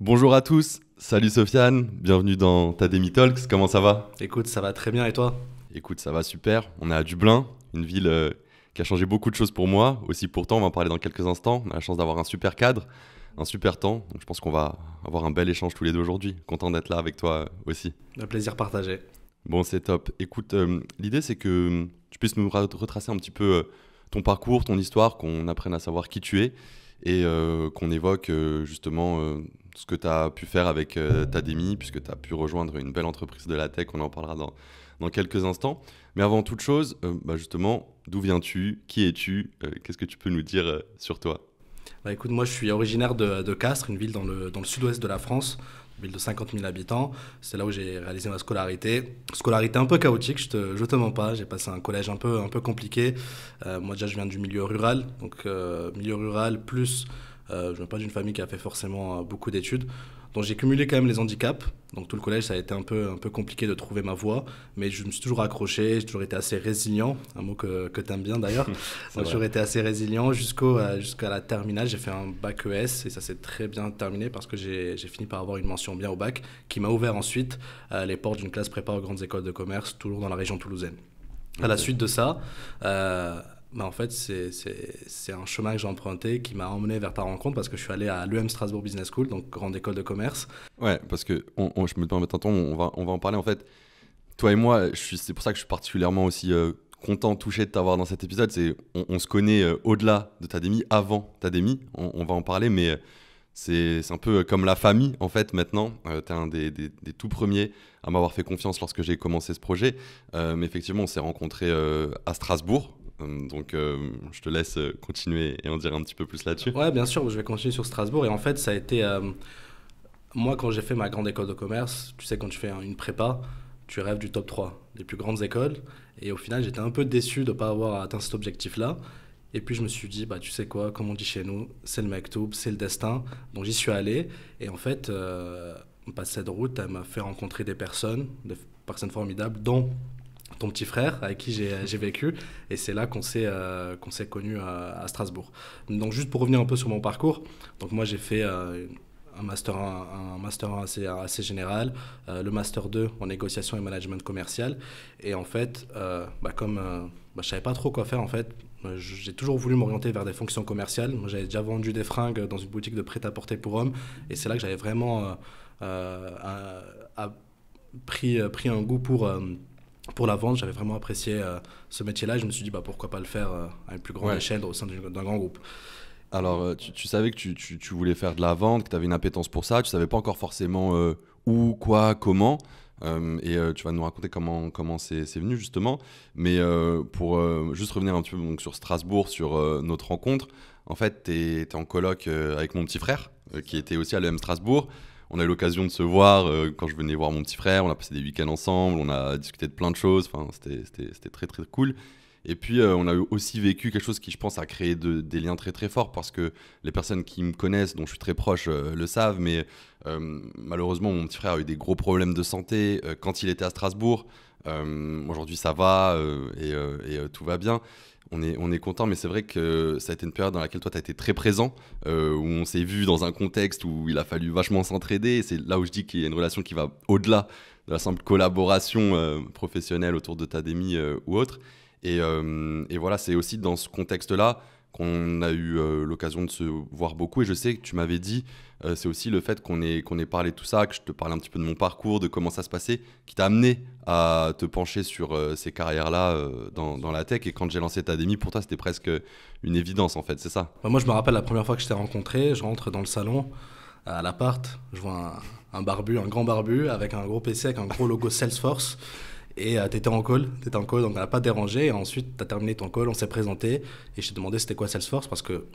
Bonjour à tous, salut Sofiane, bienvenue dans Tademi Talks, comment ça va? Écoute, ça va très bien et toi? Écoute, ça va super, on est à Dublin, une ville qui a changé beaucoup de choses pour moi, aussi pour toi, on va en parler dans quelques instants. On a la chance d'avoir un super cadre, un super temps, donc je pense qu'on va avoir un bel échange tous les deux aujourd'hui. Content d'être là avec toi aussi. Un plaisir partagé. Bon, c'est top. Écoute, l'idée c'est que tu puisses nous retracer un petit peu ton parcours, ton histoire, qu'on apprenne à savoir qui tu es et qu'on évoque justement ce que tu as pu faire avec Tademi, puisque tu as pu rejoindre une belle entreprise de la tech, on en parlera dans quelques instants. Mais avant toute chose, justement, d'où viens-tu? Qui es-tu? Qu'est-ce que tu peux nous dire sur toi? Bah écoute, moi je suis originaire de Castres, une ville dans le sud-ouest de la France, une ville de 50 000 habitants. C'est là où j'ai réalisé ma scolarité. Scolarité un peu chaotique, je te mens pas. J'ai passé un collège un peu compliqué. Moi déjà je viens du milieu rural, donc milieu rural plus je viens pas d'une famille qui a fait forcément beaucoup d'études. Donc j'ai cumulé quand même les handicaps. Donc tout le collège, ça a été un peu compliqué de trouver ma voie. Mais je me suis toujours accroché, j'ai toujours été assez résilient. Un mot que tu aimes bien d'ailleurs. C'est Donc j'ai vrai. toujours été assez résilient jusqu'à la terminale. J'ai fait un bac ES et ça s'est très bien terminé parce que j'ai fini par avoir une mention bien au bac qui m'a ouvert ensuite les portes d'une classe prépa aux grandes écoles de commerce, toujours dans la région toulousaine. À la Ok. suite de ça, en fait, c'est un chemin que j'ai emprunté qui m'a emmené vers ta rencontre parce que je suis allé à l'EM Strasbourg Business School, donc grande école de commerce. Ouais, parce que je me permets t'entendre, on va en parler en fait. Toi et moi, c'est pour ça que je suis particulièrement aussi content, touché de t'avoir dans cet épisode. On se connaît au-delà de Tademi, avant Tademi, on va en parler, mais c'est un peu comme la famille en fait maintenant. Tu es un des tout premiers à m'avoir fait confiance lorsque j'ai commencé ce projet. Mais effectivement, on s'est rencontrés à Strasbourg. Je te laisse continuer et en dire un petit peu plus là-dessus. Ouais, bien sûr, je vais continuer sur Strasbourg. Et en fait, ça a été. Moi, quand j'ai fait ma grande école de commerce, tu sais, quand tu fais une prépa, tu rêves du top 3 des plus grandes écoles. Et au final, j'étais un peu déçu de ne pas avoir atteint cet objectif-là. Et puis, je me suis dit, bah, tu sais quoi, comme on dit chez nous, c'est le mektoub, c'est le destin. Donc, j'y suis allé. Et en fait, cette route, elle m'a fait rencontrer des personnes formidables, dont ton petit frère avec qui j'ai vécu. Et c'est là qu'on s'est connus à Strasbourg. Donc, juste pour revenir un peu sur mon parcours, donc moi, j'ai fait un master 1 assez général, le master 2 en négociation et management commercial. Et en fait, je savais pas trop quoi faire en fait. J'ai toujours voulu m'orienter vers des fonctions commerciales. Moi, j'avais déjà vendu des fringues dans une boutique de prêt-à-porter pour hommes. Et c'est là que j'avais vraiment pris un goût pour la vente. J'avais vraiment apprécié ce métier-là. Et je me suis dit, bah, pourquoi pas le faire à une plus grande Ouais. échelle au sein d'un grand groupe. Alors, tu savais que tu voulais faire de la vente, que tu avais une appétence pour ça, tu savais pas encore forcément où, quoi, comment. Tu vas nous raconter comment c'est venu justement. Mais pour juste revenir un petit peu donc, sur Strasbourg, sur notre rencontre, en fait, tu es en coloc avec mon petit frère, qui était aussi à l'EM Strasbourg. On a eu l'occasion de se voir quand je venais voir mon petit frère. On a passé des week-ends ensemble, on a discuté de plein de choses. Enfin, c'était très très cool. Et puis, on a aussi vécu quelque chose qui, je pense, a créé des liens très très forts parce que les personnes qui me connaissent, dont je suis très proche, le savent. Mais malheureusement, mon petit frère a eu des gros problèmes de santé quand il était à Strasbourg. Aujourd'hui, ça va tout va bien. On est content, mais c'est vrai que ça a été une période dans laquelle toi, tu as été très présent, où on s'est vu dans un contexte où il a fallu vachement s'entraider. Et c'est là où je dis qu'il y a une relation qui va au-delà de la simple collaboration professionnelle autour de Tademi ou autre. Et voilà, c'est aussi dans ce contexte-là qu'on a eu l'occasion de se voir beaucoup. Et je sais que tu m'avais dit, c'est aussi le fait qu'on ait parlé de tout ça, que je te parlais un petit peu de mon parcours, de comment ça se passait, qui t'a amené à te pencher sur ces carrières-là dans la tech. Et quand j'ai lancé Tademi, pour toi, c'était presque une évidence, en fait, c'est ça? Bah, moi, je me rappelle la première fois que je t'ai rencontré, je rentre dans le salon, à l'appart, je vois un barbu, un grand barbu, avec un gros PC, avec un gros logo Salesforce. Et t'étais en call, donc on n'a pas dérangé. Et ensuite, t'as terminé ton call, on s'est présenté. Et je t'ai demandé c'était quoi Salesforce, parce que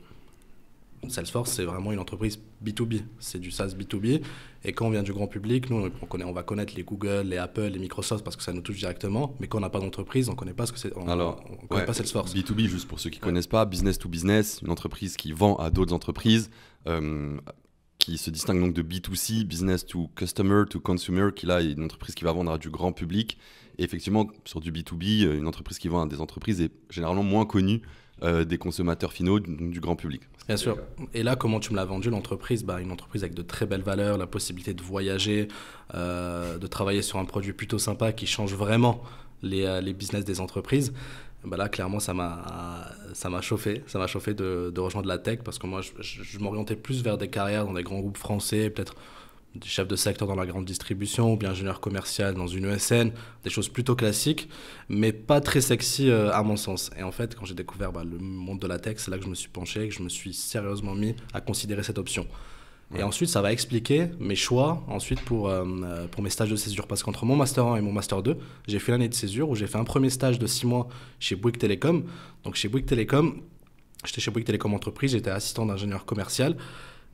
Salesforce, c'est vraiment une entreprise B2B. C'est du SaaS B2B. Et quand on vient du grand public, nous, on va connaître les Google, les Apple, les Microsoft, parce que ça nous touche directement. Mais quand on n'a pas d'entreprise, on ne connaît pas ce que c'est. Alors, On connaît ouais, pas Salesforce. B2B, juste pour ceux qui ne Ouais. connaissent pas, business to business, une entreprise qui vend à d'autres entreprises, euh, qui se distingue donc de B2C, business to customer, to consumer, qui là est une entreprise qui va vendre à du grand public. Et effectivement, sur du B2B, une entreprise qui vend à des entreprises est généralement moins connue des consommateurs finaux, donc du grand public. Bien sûr. Et là, comment tu me l'as vendu, l'entreprise? Une entreprise avec de très belles valeurs, la possibilité de voyager, de travailler sur un produit plutôt sympa qui change vraiment les business des entreprises. Là, clairement, ça m'a chauffé. Ça m'a chauffé de rejoindre la tech parce que moi, je m'orientais plus vers des carrières dans des grands groupes français, peut-être des chefs de secteur dans la grande distribution ou bien ingénieur commercial dans une ESN, des choses plutôt classiques, mais pas très sexy à mon sens. Et en fait, quand j'ai découvert le monde de la tech, c'est là que je me suis penché et que je me suis sérieusement mis à considérer cette option. Ouais. Et ensuite, ça va expliquer mes choix ensuite pour mes stages de césure. Parce qu'entre mon Master 1 et mon Master 2, j'ai fait l'année de césure où j'ai fait un premier stage de 6 mois chez Bouygues Télécom. Donc chez Bouygues Télécom, j'étais chez Bouygues Télécom Entreprise, j'étais assistant d'ingénieur commercial.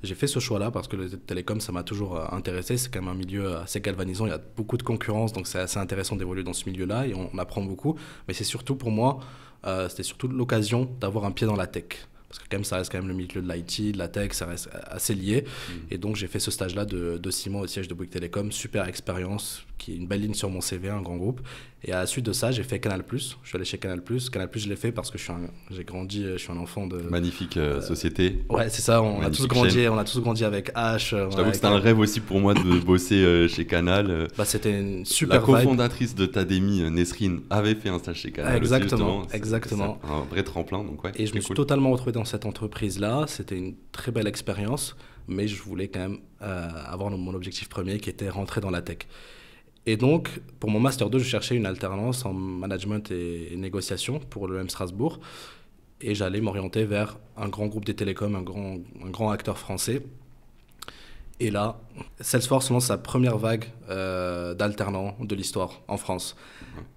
J'ai fait ce choix-là parce que le télécom, ça m'a toujours intéressé. C'est quand même un milieu assez galvanisant. Il y a beaucoup de concurrence, donc c'est assez intéressant d'évoluer dans ce milieu-là et on apprend beaucoup. Mais c'est surtout pour moi, c'était surtout l'occasion d'avoir un pied dans la tech. Parce que quand même, ça reste quand même le milieu de l'IT, de la tech, ça reste assez lié. Et donc, j'ai fait ce stage-là de 6 mois au siège de Bouygues Télécom. Super expérience, qui est une belle ligne sur mon CV, un grand groupe. Et à la suite de ça, j'ai fait Canal+. Je suis allé chez Canal+. Canal+, je l'ai fait parce que j'ai grandi, je suis un enfant de... Magnifique société. Ouais, c'est ça, on a tous grandi avec H. Je t'avoue que c'était un rêve aussi pour moi de bosser chez Canal. C'était une super La cofondatrice de Tademy, Nesrine, avait fait un stage chez Canal. Exactement, aussi, exactement. C'est un vrai tremplin, donc ouais. Et je me suis totalement retrouvé dans cette entreprise-là. C'était une très belle expérience, mais je voulais quand même avoir mon objectif premier qui était rentrer dans la tech. Et donc, pour mon Master 2, je cherchais une alternance en management et négociation pour l'EM Strasbourg. Et j'allais m'orienter vers un grand groupe des télécoms, un grand acteur français. Et là, Salesforce lance sa première vague d'alternants de l'histoire en France.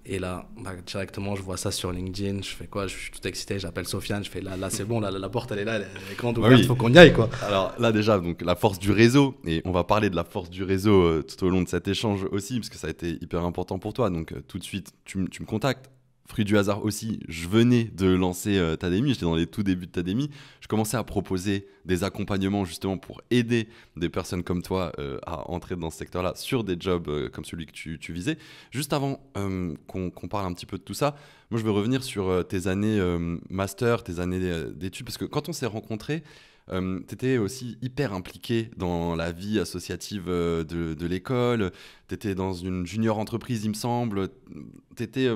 Et là, directement, je vois ça sur LinkedIn. Je fais quoi? Je suis tout excité. J'appelle Sofiane. Je fais là c'est bon. La porte, elle est là. Elle est grande ouverte. Il faut qu'on y aille, quoi. Alors là, déjà, donc, la force du réseau. Et on va parler de la force du réseau tout au long de cet échange aussi, parce que ça a été hyper important pour toi. Donc, tout de suite, tu me contactes. Fruit du hasard aussi, je venais de lancer Tademy, j'étais dans les tout débuts de Tademy. Je commençais à proposer des accompagnements justement pour aider des personnes comme toi à entrer dans ce secteur-là sur des jobs comme celui que tu visais. Juste avant qu'on parle un petit peu de tout ça, moi je veux revenir sur tes années master, tes années d'études, parce que quand on s'est rencontrés, tu étais aussi hyper impliqué dans la vie associative de l'école, tu étais dans une junior entreprise il me semble, tu étais...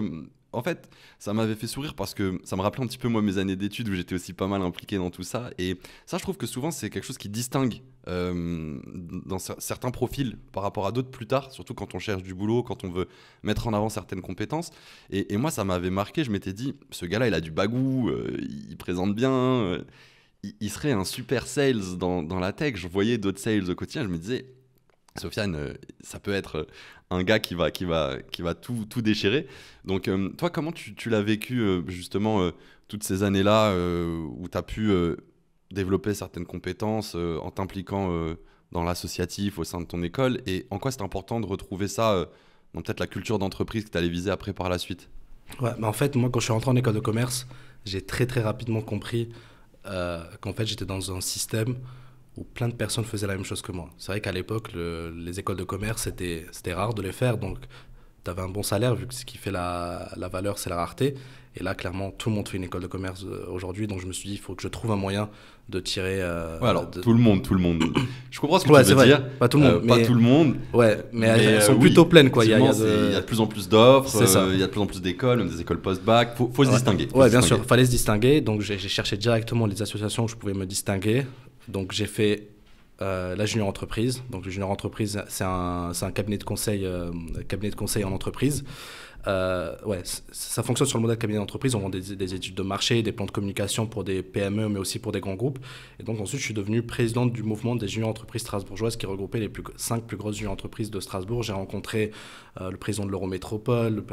En fait, ça m'avait fait sourire parce que ça me rappelait un petit peu moi mes années d'études où j'étais aussi pas mal impliqué dans tout ça. Et ça, je trouve que souvent, c'est quelque chose qui distingue dans certains profils par rapport à d'autres plus tard, surtout quand on cherche du boulot, quand on veut mettre en avant certaines compétences. Et moi, ça m'avait marqué. Je m'étais dit, ce gars-là, il a du bagou, il présente bien, il serait un super sales dans la tech. Je voyais d'autres sales au quotidien, je me disais... Sofiane, ça peut être un gars qui va tout déchirer. Donc, toi, comment tu l'as vécu justement toutes ces années-là où tu as pu développer certaines compétences en t'impliquant dans l'associatif au sein de ton école, et en quoi c'est important de retrouver ça dans peut-être la culture d'entreprise que tu allais viser après par la suite? Ouais, en fait, moi, quand je suis rentré en école de commerce, j'ai très très rapidement compris qu'en fait, j'étais dans un système où plein de personnes faisaient la même chose que moi. C'est vrai qu'à l'époque, les écoles de commerce, c'était rare de les faire. Donc, tu avais un bon salaire, vu que ce qui fait la valeur, c'est la rareté. Et là, clairement, tout le monde fait une école de commerce aujourd'hui. Donc, je me suis dit, il faut que je trouve un moyen de tirer... ouais, alors, tout le monde. Je comprends ce que tu veux dire. Pas tout le monde. Pas tout le monde. Ouais, mais elles sont plutôt pleines, quoi. Il y a de plus en plus d'offres, il y a de plus en plus d'écoles, même des écoles post-bac. Faut se distinguer. Ouais, bien sûr, il fallait se distinguer. Donc, j'ai cherché directement les associations où je pouvais me distinguer. Donc, j'ai fait la junior entreprise. Donc, le junior entreprise, c'est un cabinet de conseil en entreprise. Ouais, ça fonctionne sur le modèle cabinet d'entreprise. On vend des études de marché, des plans de communication pour des PME, mais aussi pour des grands groupes. Et donc, ensuite, je suis devenu présidente du mouvement des junior entreprises strasbourgeoises qui regroupait les 5 plus grosses junior entreprises de Strasbourg. J'ai rencontré le président de l'Eurométropole,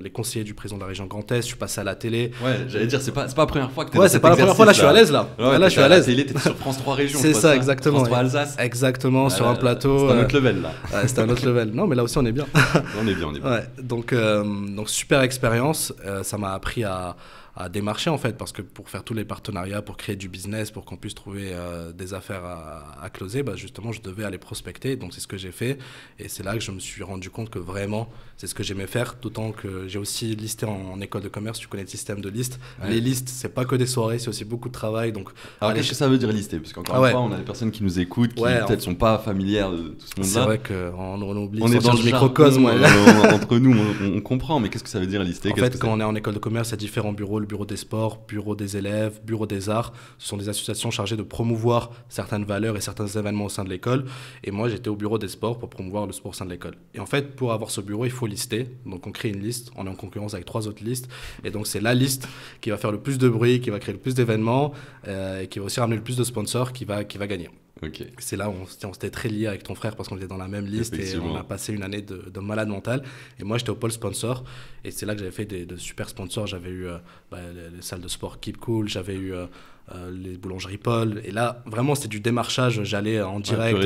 les conseillers du président de la région Grand Est. Je suis passé à la télé. Ouais, j'allais dire, c'est pas la première fois que tu es dans cet exercice. Ouais, c'est pas la première fois. Là, je suis à l'aise, là. Ouais, là, je suis à l'aise. La télé, t'étais sur France 3 Régions. C'est ça, exactement. France 3 Alsace. Exactement, sur un plateau. C'est un autre level, là. Ouais, c'était un autre level. Non, mais là aussi, on est bien. On est bien. Ouais, donc super expérience. Ça m'a appris à à démarcher en fait, parce que pour faire tous les partenariats, pour créer du business, pour qu'on puisse trouver des affaires à closer, bah, justement je devais aller prospecter, donc c'est ce que j'ai fait et c'est là que je me suis rendu compte que vraiment c'est ce que j'aimais faire, d'autant que j'ai aussi listé en école de commerce, tu connais le système de liste. Ouais. Les listes, c'est pas que des soirées, c'est aussi beaucoup de travail, donc Alors aller qu'est-ce que ça veut dire lister? Parce qu'encore une fois, on a des personnes qui nous écoutent qui peut-être sont pas familières de tout ce monde-là. C'est vrai qu'on oublie, on est dans le microcosme. Entre nous, on comprend, mais qu'est-ce que ça veut dire lister? En fait, quand on est en école de commerce, il y a différents bureaux, le bureau des sports, bureau des élèves, bureau des arts. Ce sont des associations chargées de promouvoir certaines valeurs et certains événements au sein de l'école. Et moi, j'étais au bureau des sports pour promouvoir le sport au sein de l'école. Et en fait, pour avoir ce bureau, il faut lister. Donc, on crée une liste. On est en concurrence avec 3 autres listes. Et donc, c'est la liste qui va faire le plus de bruit, qui va créer le plus d'événements et qui va aussi ramener le plus de sponsors qui va gagner. Okay. C'est là où on s'était très liés avec ton frère parce qu'on était dans la même liste et on a passé une année de malade mental. Et moi, j'étais au pôle sponsor et c'est là que j'avais fait de super sponsors. J'avais eu les salles de sport Keep Cool, j'avais eu les boulangeries Paul. Et là, vraiment, c'était du démarchage. J'allais en direct,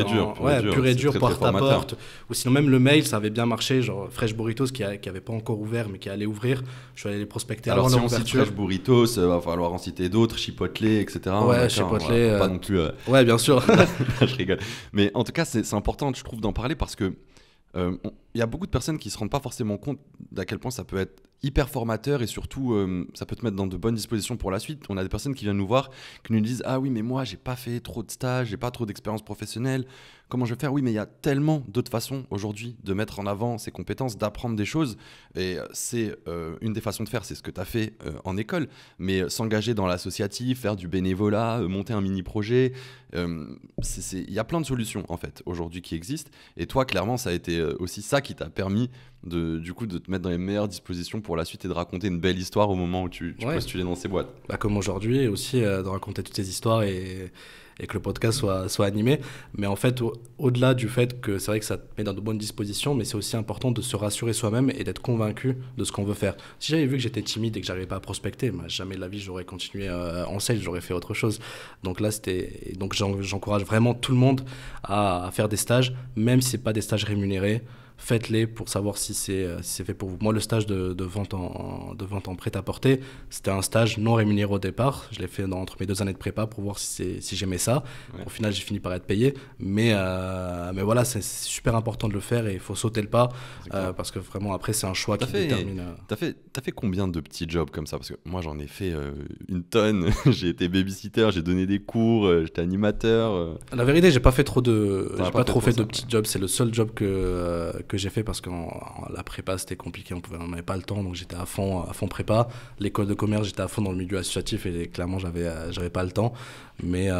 pur et dur, porte à porte. Ou sinon, même le mail, ça avait bien marché. Genre Fresh Burritos qui n'avait pas encore ouvert mais qui allait ouvrir. Je suis allé les prospecter alors, avant si on cite Fresh Burritos, va falloir en citer d'autres, Chipotle, etc. Ouais, Chipotle. Pas non plus. Ouais, bien sûr. Je rigole. Mais en tout cas, c'est important, je trouve, d'en parler parce que il y a beaucoup de personnes qui ne se rendent pas forcément compte d'à quel point ça peut être hyper formateur et surtout ça peut te mettre dans de bonnes dispositions pour la suite. On a des personnes qui viennent nous voir, qui nous disent « Ah oui, mais moi, j'ai pas fait trop de stages, j'ai pas trop d'expérience professionnelle. Comment je vais faire ?» Oui, mais il y a tellement d'autres façons aujourd'hui de mettre en avant ses compétences, d'apprendre des choses. Et c'est une des façons de faire, c'est ce que tu as fait en école. Mais s'engager dans l'associatif, faire du bénévolat, monter un mini-projet, il y a plein de solutions en fait aujourd'hui qui existent. Et toi, clairement, ça a été aussi ça qui t'a permis de te mettre dans les meilleures dispositions pour la suite et de raconter une belle histoire au moment où tu postulais dans ces boîtes. Bah, comme aujourd'hui, et aussi de raconter toutes ces histoires et que le podcast soit animé. Mais en fait, au-delà du fait que c'est vrai que ça te met dans de bonnes dispositions, mais c'est aussi important de se rassurer soi-même et d'être convaincu de ce qu'on veut faire. Si j'avais vu que j'étais timide et que j'arrivais pas à prospecter, jamais de la vie j'aurais continué en sales, j'aurais fait autre chose. Donc là, donc j'encourage vraiment tout le monde à faire des stages, même si c'est pas des stages rémunérés. Faites-les pour savoir si c'est fait pour vous. Moi, le stage de vente en prêt-à-porter, c'était un stage non rémunéré au départ. Je l'ai fait entre mes 2 années de prépa pour voir si j'aimais ça. Ouais. Au final, j'ai fini par être payé. Mais voilà, c'est super important de le faire et il faut sauter le pas parce que vraiment, après, c'est un choix qui détermine. T'as fait combien de petits jobs comme ça? Parce que moi, j'en ai fait une tonne. J'ai été babysitter, j'ai donné des cours, j'étais animateur. La vérité, j'ai pas fait trop de petits jobs. C'est le seul job que j'ai fait parce que la prépa c'était compliqué, on n'avait pas le temps, donc j'étais à fond prépa. L'école de commerce, j'étais à fond dans le milieu associatif et clairement j'avais pas le temps, mais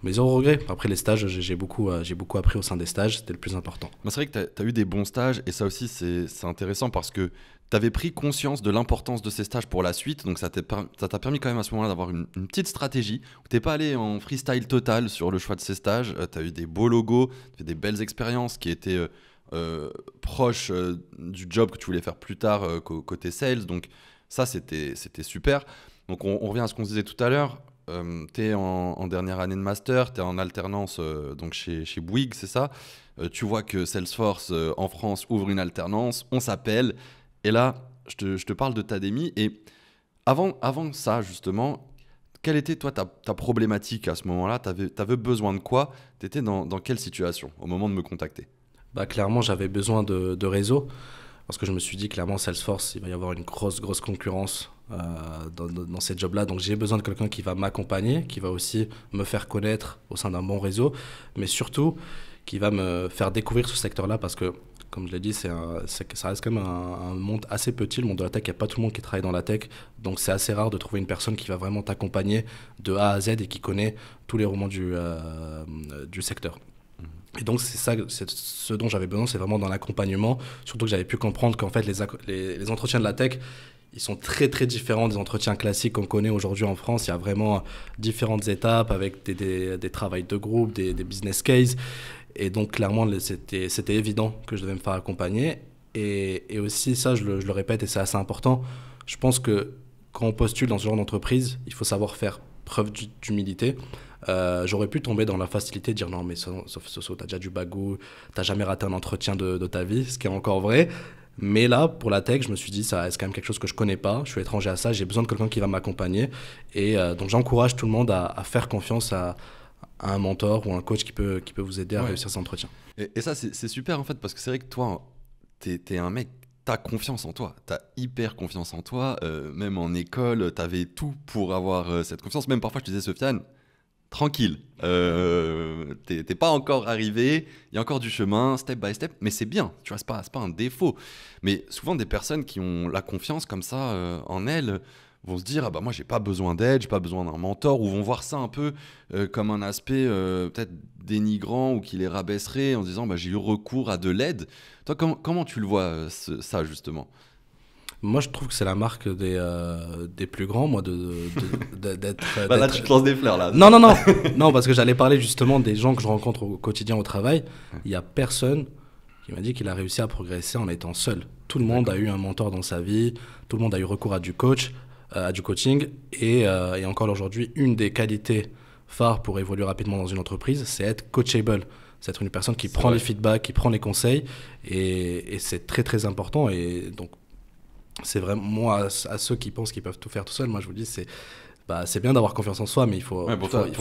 zéro regret. Après les stages, j'ai beaucoup appris au sein des stages, c'était le plus important. C'est vrai que tu as eu des bons stages et ça aussi c'est intéressant parce que tu avais pris conscience de l'importance de ces stages pour la suite, donc ça t'a permis quand même à ce moment-là d'avoir une petite stratégie où tu n'es pas allé en freestyle total sur le choix de ces stages. Tu as eu des beaux logos, tu as fait des belles expériences qui étaient proche du job que tu voulais faire plus tard côté sales, donc ça c'était super. Donc on revient à ce qu'on se disait tout à l'heure, tu es en dernière année de master, tu es en alternance donc chez Bouygues, c'est ça, tu vois que Salesforce en France ouvre une alternance, on s'appelle et là je te parle de Tademy. Et avant ça justement, quelle était toi ta problématique à ce moment-là? T'avais besoin de quoi? T'étais dans quelle situation au moment de me contacter? Clairement, j'avais besoin de réseau parce que je me suis dit, clairement, Salesforce, il va y avoir une grosse concurrence dans ces jobs-là. Donc, j'ai besoin de quelqu'un qui va m'accompagner, qui va aussi me faire connaître au sein d'un bon réseau, mais surtout qui va me faire découvrir ce secteur-là parce que, comme je l'ai dit, ça reste quand même un monde assez petit, le monde de la tech. Il n'y a pas tout le monde qui travaille dans la tech. Donc, c'est assez rare de trouver une personne qui va vraiment t'accompagner de A à Z et qui connaît tous les romans du secteur. Et donc, c'est ce dont j'avais besoin, c'est vraiment dans l'accompagnement. Surtout que j'avais pu comprendre qu'en fait, les entretiens de la tech, ils sont très, très différents des entretiens classiques qu'on connaît aujourd'hui en France. Il y a vraiment différentes étapes avec des travails de groupe, des business cases. Et donc, clairement, c'était évident que je devais me faire accompagner. Et aussi, ça, je le répète, et c'est assez important. Je pense que quand on postule dans ce genre d'entreprise, il faut savoir faire preuve d'humilité. J'aurais pu tomber dans la facilité de dire non mais Soso, t'as déjà du bagou, t'as jamais raté un entretien de ta vie, ce qui est encore vrai, Mais là, pour la tech, je me suis dit, ça c'est quand même quelque chose que je connais pas. Je suis étranger à ça, j'ai besoin de quelqu'un qui va m'accompagner. Et donc, j'encourage tout le monde à faire confiance à un mentor ou un coach qui peut vous aider à réussir cet entretien. Et ça, c'est super en fait, parce que c'est vrai que toi, t'es un mec, t'as confiance en toi, t'as hyper confiance en toi. Même en école, t'avais tout pour avoir cette confiance. Même parfois, je te disais, Sofiane, tranquille, t'es pas encore arrivé, il y a encore du chemin, step by step, mais c'est bien, tu vois, c'est pas un défaut. Mais souvent, des personnes qui ont la confiance comme ça en elles vont se dire, ah bah moi j'ai pas besoin d'aide, j'ai pas besoin d'un mentor, ou vont voir ça un peu comme un aspect peut-être dénigrant ou qui les rabaisserait en se disant, bah j'ai eu recours à de l'aide. Toi, comment tu le vois ça justement? Moi, je trouve que c'est la marque des plus grands, moi, d'être... Bah là, tu te lances des fleurs là. Non, non, non, non, parce que j'allais parler justement des gens que je rencontre au quotidien au travail. Il y a personne qui m'a dit qu'il a réussi à progresser en étant seul. Tout le monde a eu un mentor dans sa vie, tout le monde a eu recours à du coach, à du coaching, et encore aujourd'hui, une des qualités phares pour évoluer rapidement dans une entreprise, c'est être coachable. C'est être une personne qui prend les feedbacks, qui prend les conseils, et c'est très très important. Et donc, c'est vraiment, moi, à ceux qui pensent qu'ils peuvent tout faire tout seuls, moi je vous dis, c'est bien d'avoir confiance en soi, mais il faut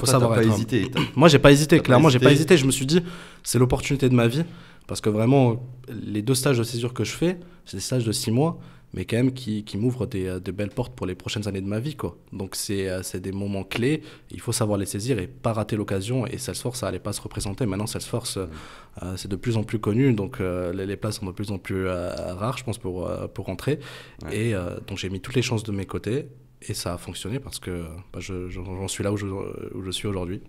savoir être. Hésité. Moi, j'ai pas hésité, clairement, j'ai pas hésité. Je me suis dit, c'est l'opportunité de ma vie, parce que vraiment, les 2 stages de césure que je fais, c'est des stages de 6 mois, mais quand même qui m'ouvrent de belles portes pour les prochaines années de ma vie, quoi. Donc, c'est des moments clés, il faut savoir les saisir et pas rater l'occasion. Et Salesforce, ça allait pas se représenter. Maintenant, Salesforce, c'est de plus en plus connu, donc les places sont de plus en plus rares, je pense, pour rentrer. Ouais. Et donc, j'ai mis toutes les chances de mes côtés. Et ça a fonctionné parce que j'en suis là où je suis aujourd'hui.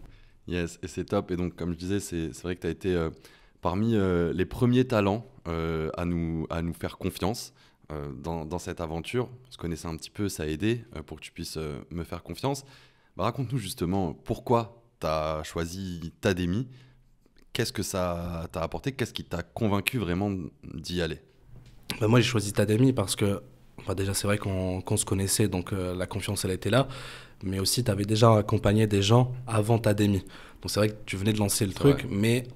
Yes, et c'est top. Et donc, comme je disais, c'est vrai que tu as été parmi les premiers talents à nous faire confiance dans cette aventure. On se connaissait un petit peu, ça a aidé pour que tu puisses me faire confiance. Bah, raconte-nous justement pourquoi tu as choisi Tademy. Qu'est-ce que ça t'a apporté? Qu'est-ce qui t'a convaincu vraiment d'y aller? Bah, moi, j'ai choisi Tademy parce que déjà, c'est vrai qu'on se connaissait, donc la confiance, elle était là. Mais aussi, tu avais déjà accompagné des gens avant Tademy. Donc, c'est vrai que tu venais de lancer le truc, vrai. Mais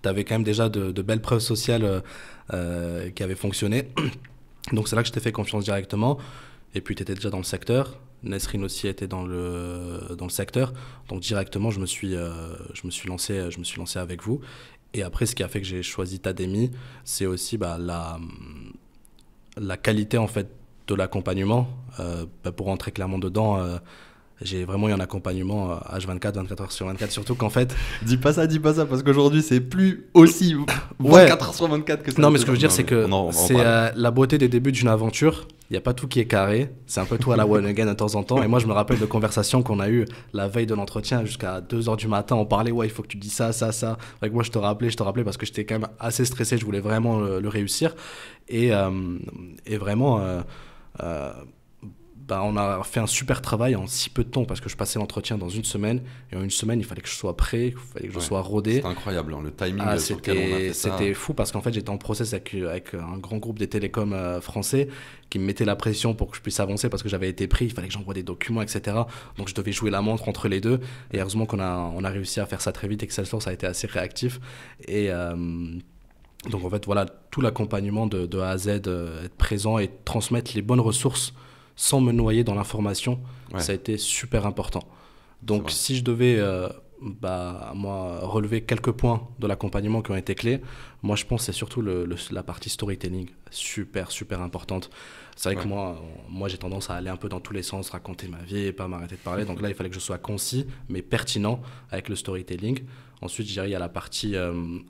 tu avais quand même déjà de belles preuves sociales qui avaient fonctionné. Donc, c'est là que je t'ai fait confiance directement. Et puis, tu étais déjà dans le secteur. Nesrine aussi était dans le secteur. Donc, directement, je me suis lancé avec vous. Et après, ce qui a fait que j'ai choisi Tademy, c'est aussi la qualité, en fait, de l'accompagnement. Pour rentrer clairement dedans, j'ai vraiment eu un accompagnement H24, 24 heures sur 24, surtout qu'en fait... Dis pas ça, parce qu'aujourd'hui, c'est plus aussi 24 heures sur 24 que ça. Non, mais ce que je veux dire, c'est que c'est la beauté des débuts d'une aventure. Il n'y a pas tout qui est carré. C'est un peu tout à la one again de temps en temps. Et moi, je me rappelle de conversations qu'on a eues la veille de l'entretien jusqu'à 2h du matin. On parlait, ouais, il faut que tu dis ça. Avec moi, je te rappelais parce que j'étais quand même assez stressé. Je voulais vraiment le réussir. Et vraiment... on a fait un super travail en si peu de temps parce que je passais l'entretien dans une semaine et en une semaine il fallait que je sois prêt, il fallait que je sois rodé. C'était incroyable, hein, le timing sur lequel on a fait ça. C'était fou parce qu'en fait j'étais en process avec un grand groupe des télécoms français qui me mettait la pression pour que je puisse avancer parce que j'avais été pris, il fallait que j'envoie des documents, etc. Donc je devais jouer la montre entre les deux et heureusement qu'on a réussi à faire ça très vite et que Salesforce a été assez réactif. Et donc en fait voilà, tout l'accompagnement de A à Z, être présent et transmettre les bonnes ressources sans me noyer dans l'information, ça a été super important. Donc si je devais moi, relever quelques points de l'accompagnement qui ont été clés, moi je pense que c'est surtout la partie storytelling, super importante. C'est vrai que moi j'ai tendance à aller un peu dans tous les sens, raconter ma vie et pas m'arrêter de parler. Donc là il fallait que je sois concis mais pertinent avec le storytelling. Ensuite, je dirais, il y a la partie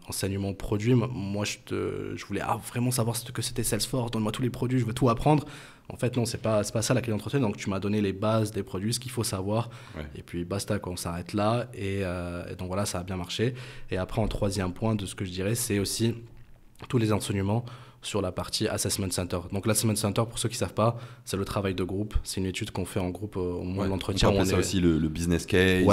enseignement produit. Moi, je voulais vraiment savoir ce que c'était Salesforce. Donne-moi tous les produits, je veux tout apprendre. En fait, non, c'est pas ça la clé d'entretien. Donc, tu m'as donné les bases des produits, ce qu'il faut savoir. Ouais. Et puis, basta, on s'arrête là. Et donc, voilà, ça a bien marché. Et après, en troisième point de ce que je dirais, c'est aussi tous les enseignements sur la partie Assessment Center. Donc l'Assessment Center, pour ceux qui ne savent pas, c'est le travail de groupe. C'est une étude qu'on fait en groupe au moment de l'entretien. On appelle ça aussi le business case,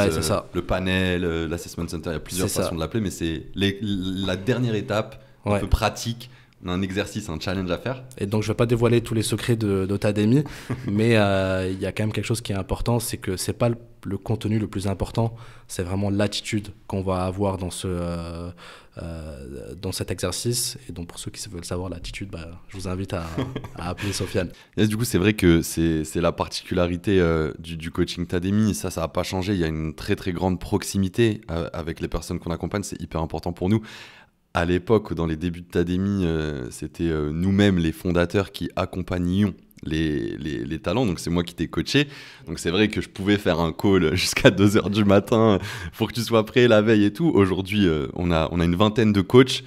le panel, l'Assessment Center. Il y a plusieurs façons de l'appeler, mais c'est la dernière étape un peu pratique un exercice, un challenge à faire. Et donc, je ne vais pas dévoiler tous les secrets d'Autademy, mais il y a quand même quelque chose qui est important, c'est que ce n'est pas le contenu le plus important, c'est vraiment l'attitude qu'on va avoir dans cet exercice. Et donc, pour ceux qui veulent savoir l'attitude, je vous invite à appeler Sofiane. Yes, du coup, c'est vrai que c'est la particularité du coaching Tademy. Ça n'a pas changé. Il y a une très, très grande proximité avec les personnes qu'on accompagne. C'est hyper important pour nous. À l'époque, dans les débuts de Tademy, c'était nous-mêmes, les fondateurs, qui accompagnions les talents. Donc, c'est moi qui t'ai coaché. Donc, c'est vrai que je pouvais faire un call jusqu'à 2h du matin pour que tu sois prêt la veille et tout. Aujourd'hui, on a une vingtaine de coachs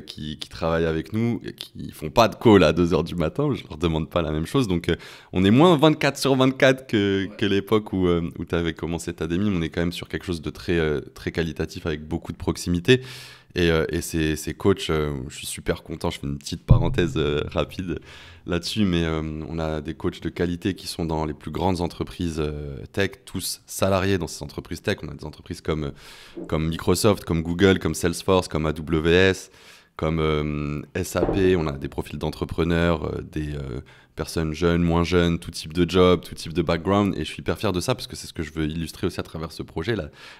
qui travaillent avec nous, qui font pas de call à 2h du matin. Je leur demande pas la même chose. Donc, on est moins 24/24 que l'époque où tu avais commencé Tademy. On est quand même sur quelque chose de très, très qualitatif avec beaucoup de proximité. Et ces coachs, je suis super content. Je fais une petite parenthèse rapide là-dessus, mais on a des coachs de qualité qui sont dans les plus grandes entreprises tech, tous salariés dans ces entreprises tech. On a des entreprises comme Microsoft, comme Google, comme Salesforce, comme AWS, comme SAP. On a des profils d'entrepreneurs, des personnes jeunes, moins jeunes, tout type de job, tout type de background. Et je suis hyper fier de ça parce que c'est ce que je veux illustrer aussi à travers ce projet,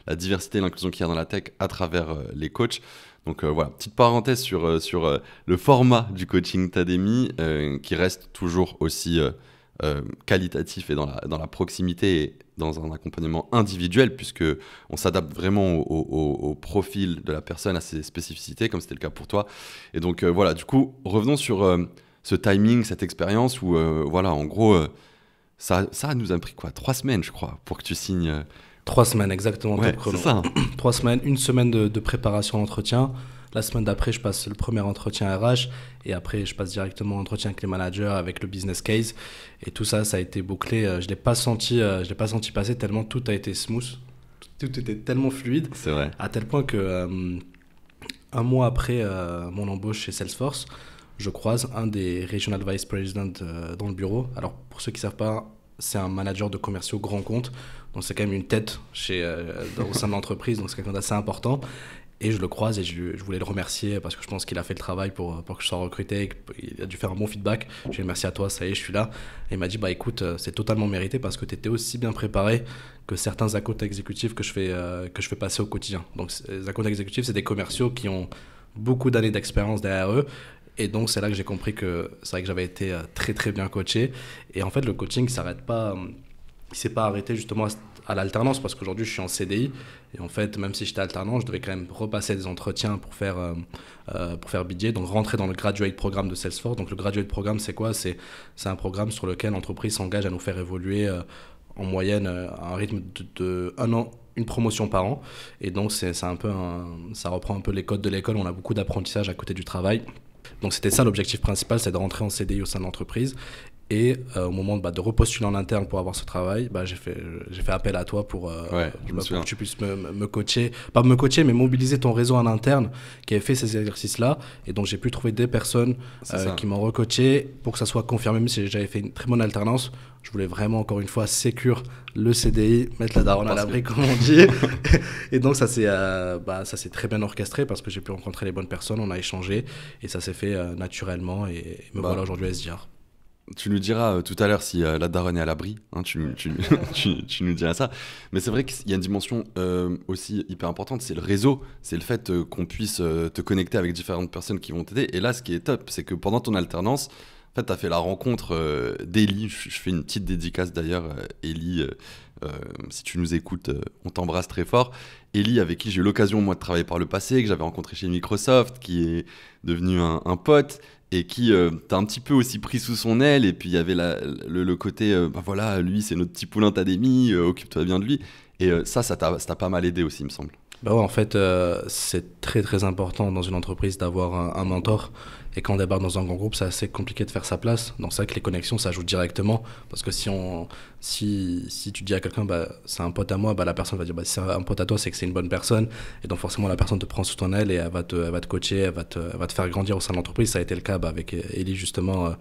la diversité et l'inclusion qu'il y a dans la tech à travers les coachs. Donc voilà, petite parenthèse sur le format du coaching Tademy qui reste toujours aussi qualitatif et dans la proximité et dans un accompagnement individuel, puisqu'on s'adapte vraiment au profil de la personne, à ses spécificités, comme c'était le cas pour toi. Et donc voilà, du coup, revenons sur ce timing, cette expérience où, voilà, en gros, ça nous a pris quoi, 3 semaines, je crois, pour que tu signes 3 semaines, exactement. Ouais, c'est ça. Hein. 3 semaines, 1 semaine de préparation d'entretien. La semaine d'après, je passe le premier entretien RH et après, je passe directement en entretien avec les managers, avec le business case. Et tout ça, ça a été bouclé. Je ne l'ai pas senti passer tellement tout a été smooth. Tout était tellement fluide. C'est vrai. À tel point que 1 mois après mon embauche chez Salesforce, je croise un des Regional Vice President dans le bureau. Alors, pour ceux qui ne savent pas, c'est un manager de commerciaux grand compte. Donc, c'est quand même une tête au sein de l'entreprise. Donc, c'est quelqu'un d'assez important. Et je le croise et je voulais le remercier parce que je pense qu'il a fait le travail pour que je sois recruté. Il a dû faire un bon feedback. Je lui ai dit merci à toi, ça y est, je suis là. Et il m'a dit, écoute, c'est totalement mérité parce que tu étais aussi bien préparé que certains accounts exécutifs que je fais passer au quotidien. Donc, les accounts exécutifs, c'est des commerciaux qui ont beaucoup d'années d'expérience derrière eux. Et donc, c'est là que j'ai compris que c'est vrai que j'avais été très, très bien coaché. Et en fait, le coaching ne s'arrête pas. Il ne s'est pas arrêté justement à l'alternance parce qu'aujourd'hui, je suis en CDI. Et en fait, même si j'étais alternant, je devais quand même repasser des entretiens pour faire BDA, donc rentrer dans le graduate programme de Salesforce. Donc, le graduate programme, c'est quoi ? C'est un programme sur lequel l'entreprise s'engage à nous faire évoluer en moyenne à un rythme de 1 an, une promotion par an. Et donc, ça reprend un peu les codes de l'école. On a beaucoup d'apprentissage à côté du travail. Donc c'était ça l'objectif principal, c'est de rentrer en CDI au sein de l'entreprise. Et au moment de repostuler en interne pour avoir ce travail, j'ai fait appel à toi pour que tu puisses me coacher. Pas me coacher, mais mobiliser ton réseau en interne qui avait fait ces exercices-là. Et donc j'ai pu trouver des personnes qui m'ont recoaché pour que ça soit confirmé. Même si j'avais fait une très bonne alternance, je voulais vraiment, encore une fois, sécure le CDI, mettre la daronne à l'abri, comme on dit. Et donc ça s'est très bien orchestré parce que j'ai pu rencontrer les bonnes personnes, on a échangé et ça s'est fait naturellement. Et me voilà aujourd'hui à SDR. Tu nous diras tout à l'heure si la daronne est à l'abri, hein, tu nous diras ça. Mais c'est vrai qu'il y a une dimension aussi hyper importante, c'est le réseau, c'est le fait qu'on puisse te connecter avec différentes personnes qui vont t'aider. Et là, ce qui est top, c'est que pendant ton alternance, en fait, tu as fait la rencontre d'Eli. Je fais une petite dédicace d'ailleurs, Eli, si tu nous écoutes, on t'embrasse très fort. Eli, avec qui j'ai eu l'occasion moi de travailler par le passé, que j'avais rencontré chez Microsoft, qui est devenu un pote, et qui t'a un petit peu aussi pris sous son aile. Et puis il y avait le côté, voilà, lui c'est notre petit poulain Tademy, occupe-toi bien de lui. Et ça t'a pas mal aidé aussi, il me semble. Ouais, en fait, c'est très très important dans une entreprise d'avoir un mentor. Et quand on débarque dans un grand groupe, c'est assez compliqué de faire sa place. Donc c'est vrai que les connexions, ça joue directement. Parce que si tu dis à quelqu'un, c'est un pote à moi, la personne va dire, si c'est un pote à toi, c'est que c'est une bonne personne. Et donc forcément, la personne te prend sous ton aile et elle va te coacher, elle va te faire grandir au sein de l'entreprise. Ça a été le cas avec Eli, justement,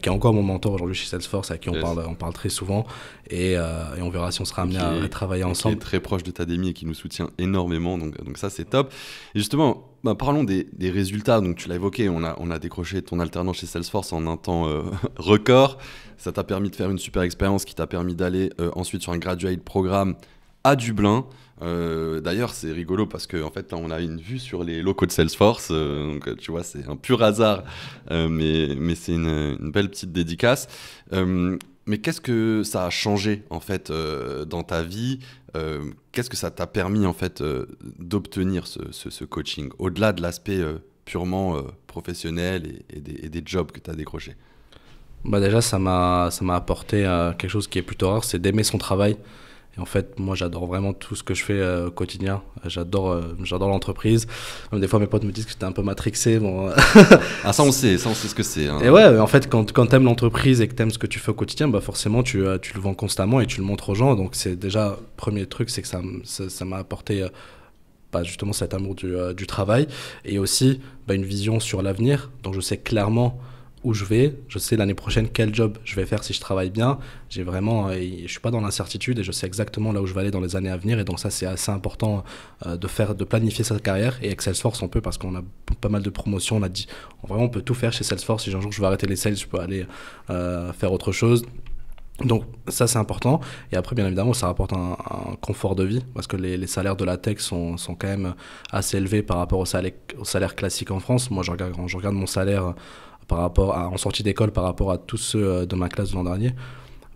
qui est encore mon mentor aujourd'hui chez Salesforce, avec qui on parle très souvent. Et on verra si on sera amené à travailler ensemble. Qui est très proche de Tademy et qui nous soutient énormément. Donc ça, c'est top. Et justement, Bah, parlons des résultats. Donc, tu l'as évoqué, on a décroché ton alternance chez Salesforce en un temps record. Ça t'a permis de faire une super expérience qui t'a permis d'aller ensuite sur un graduate programme à Dublin. D'ailleurs, c'est rigolo parce qu'en fait, là, on a une vue sur les locaux de Salesforce. Donc, tu vois, c'est un pur hasard, mais c'est une belle petite dédicace. Mais qu'est-ce que ça a changé en fait dans ta vie? Qu'est-ce que ça t'a permis en fait d'obtenir ce coaching au-delà de l'aspect purement professionnel et des jobs que tu as décrochés? Bah déjà, ça m'a apporté quelque chose qui est plutôt rare, c'est d'aimer son travail. Et en fait, moi, j'adore vraiment tout ce que je fais au quotidien. J'adore l'entreprise. Même des fois, mes potes me disent que j'étais un peu matrixé. Bon. Ah, ça on sait ce que c'est. Hein. Et ouais, en fait, quand t'aimes l'entreprise et que t'aimes ce que tu fais au quotidien, bah forcément, tu le vends constamment et tu le montres aux gens. Donc, c'est déjà, premier truc, c'est que ça m'a apporté bah, justement cet amour du travail et aussi bah, une vision sur l'avenir. Donc, je sais clairement où je sais l'année prochaine quel job je vais faire si je travaille bien. Je suis pas dans l'incertitude et je sais exactement là où je vais aller dans les années à venir. Et donc ça, c'est assez important de planifier sa carrière. Et avec Salesforce, on peut parce qu'on a pas mal de promotions. On a dit, vraiment, on peut tout faire chez Salesforce. Si un jour je veux arrêter les sales, je peux aller faire autre chose. Donc ça c'est important et après bien évidemment ça rapporte un confort de vie parce que les salaires de la tech sont quand même assez élevés par rapport au salaire classique en France. Moi je regarde mon salaire en sortie d'école par rapport à tous ceux de ma classe de l'an dernier.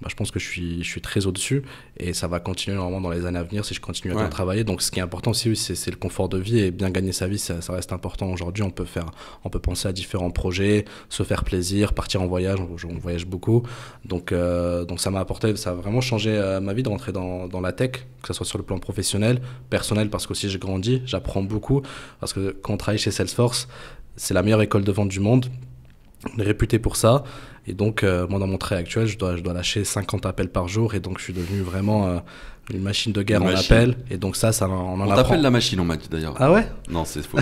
Bah, je pense que je suis très au-dessus et ça va continuer normalement dans les années à venir si je continue à bien travailler. Donc ce qui est important aussi, c'est le confort de vie et bien gagner sa vie, ça reste important. Aujourd'hui, on peut penser à différents projets, se faire plaisir, partir en voyage. On voyage beaucoup. Donc ça a vraiment changé ma vie de rentrer dans la tech, que ce soit sur le plan professionnel, personnel, parce qu'aussi je grandis, j'apprends beaucoup. Parce que quand on travaille chez Salesforce, c'est la meilleure école de vente du monde. On est réputé pour ça. Et donc, moi, dans mon travail actuel, je dois lâcher 50 appels par jour. Et donc, je suis devenu vraiment une machine de guerre en appels. Et donc, on en apprend. On t'appelle la machine, on m'a dit d'ailleurs. Ah ouais? Non, c'est faux.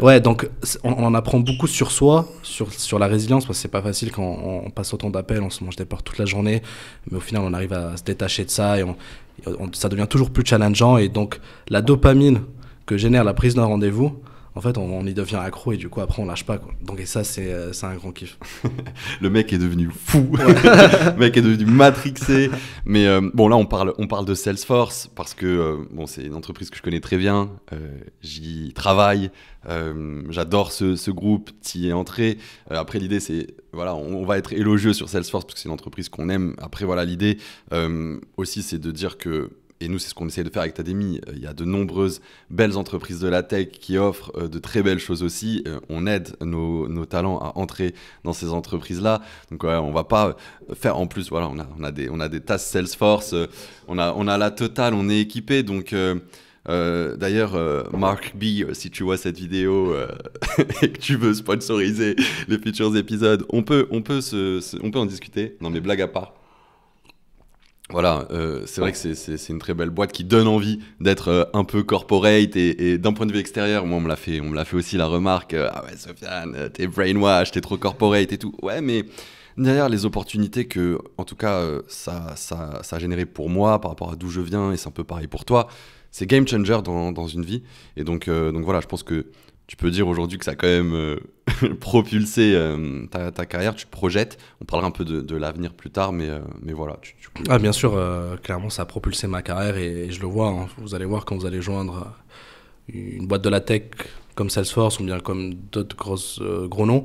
Ouais, donc, on en apprend beaucoup sur soi, sur la résilience, parce que c'est pas facile quand on passe autant d'appels, on se mange des portes toute la journée. Mais au final, on arrive à se détacher de ça et ça devient toujours plus challengeant. Et donc, la dopamine que génère la prise d'un rendez-vous, en fait, on y devient accro et du coup, après, on lâche pas, quoi. Donc, et ça, c'est un grand kiff. Le mec est devenu fou. Le mec est devenu matrixé. Mais bon, là, on parle de Salesforce parce que bon, c'est une entreprise que je connais très bien. J'y travaille. J'adore ce groupe. T'y es entré. Après, l'idée, c'est... Voilà, on va être élogieux sur Salesforce parce que c'est une entreprise qu'on aime. Après, voilà, l'idée aussi, c'est de dire que... Et nous, c'est ce qu'on essaie de faire avec Tademy. Il y a de nombreuses belles entreprises de la tech qui offrent de très belles choses aussi. On aide nos talents à entrer dans ces entreprises-là. Donc, ouais, on ne va pas faire... En plus, voilà, on a des tasks Salesforce. On a la totale, on est équipé. Donc, d'ailleurs, Mark B, si tu vois cette vidéo et que tu veux sponsoriser les futurs épisodes, on peut en discuter. Non, mais blague à part. Voilà, c'est vrai que c'est une très belle boîte qui donne envie d'être un peu corporate et d'un point de vue extérieur, moi on me l'a fait aussi la remarque, ah ouais Sofiane, t'es brainwash, t'es trop corporate et tout. Ouais, mais derrière les opportunités que, en tout cas, ça a généré pour moi par rapport à d'où je viens, et c'est un peu pareil pour toi, c'est game changer dans une vie. Et donc voilà, je pense que tu peux dire aujourd'hui que ça a quand même propulsé ta carrière, tu te projettes. On parlera un peu de l'avenir plus tard, mais voilà. Ah, bien sûr, clairement, ça a propulsé ma carrière et je le vois. Hein. Vous allez voir quand vous allez joindre une boîte de la tech comme Salesforce ou bien comme d'autres gros noms.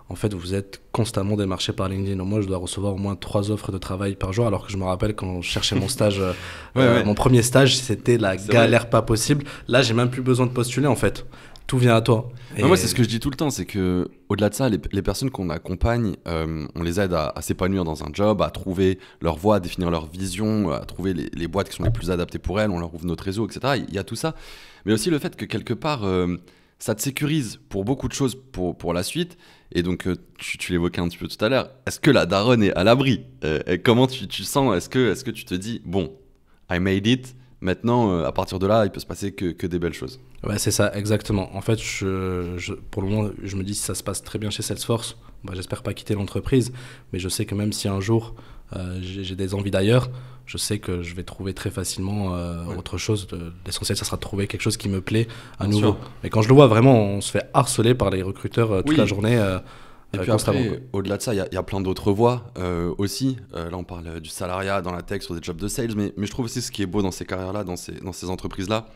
En fait, vous êtes constamment démarché par LinkedIn. Moi, je dois recevoir au moins 3 offres de travail par jour, alors que je me rappelle quand je cherchais mon stage, mon premier stage, c'était la galère pas possible. Là, j'ai même plus besoin de postuler, en fait. Tout vient à toi. Et... Moi, c'est ce que je dis tout le temps, c'est que au-delà de ça, les personnes qu'on accompagne, on les aide à s'épanouir dans un job, à trouver leur voie, à définir leur vision, à trouver les boîtes qui sont les plus adaptées pour elles. On leur ouvre notre réseau, etc. Il y a tout ça. Mais aussi le fait que quelque part, ça te sécurise pour beaucoup de choses pour la suite. Et donc, tu l'évoquais un petit peu tout à l'heure. Est-ce que la daronne est à l'abri? Comment tu sens? Est-ce que tu te dis, bon, I made it. Maintenant, à partir de là, il peut se passer que des belles choses. Ouais, c'est ça, exactement. En fait, pour le moment, je me dis si ça se passe très bien chez Salesforce, j'espère pas quitter l'entreprise, mais je sais que même si un jour j'ai des envies d'ailleurs, je sais que je vais trouver très facilement autre chose. L'essentiel, ça sera de trouver quelque chose qui me plaît à Bien nouveau. sûr. Mais quand je le vois, vraiment, on se fait harceler par les recruteurs toute Oui. la journée. Et puis Constamment, quoi. après, au-delà de ça, il y a plein d'autres voies aussi. Là, on parle du salariat dans la tech, sur des jobs de sales, mais je trouve aussi ce qui est beau dans ces carrières-là, dans ces entreprises-là,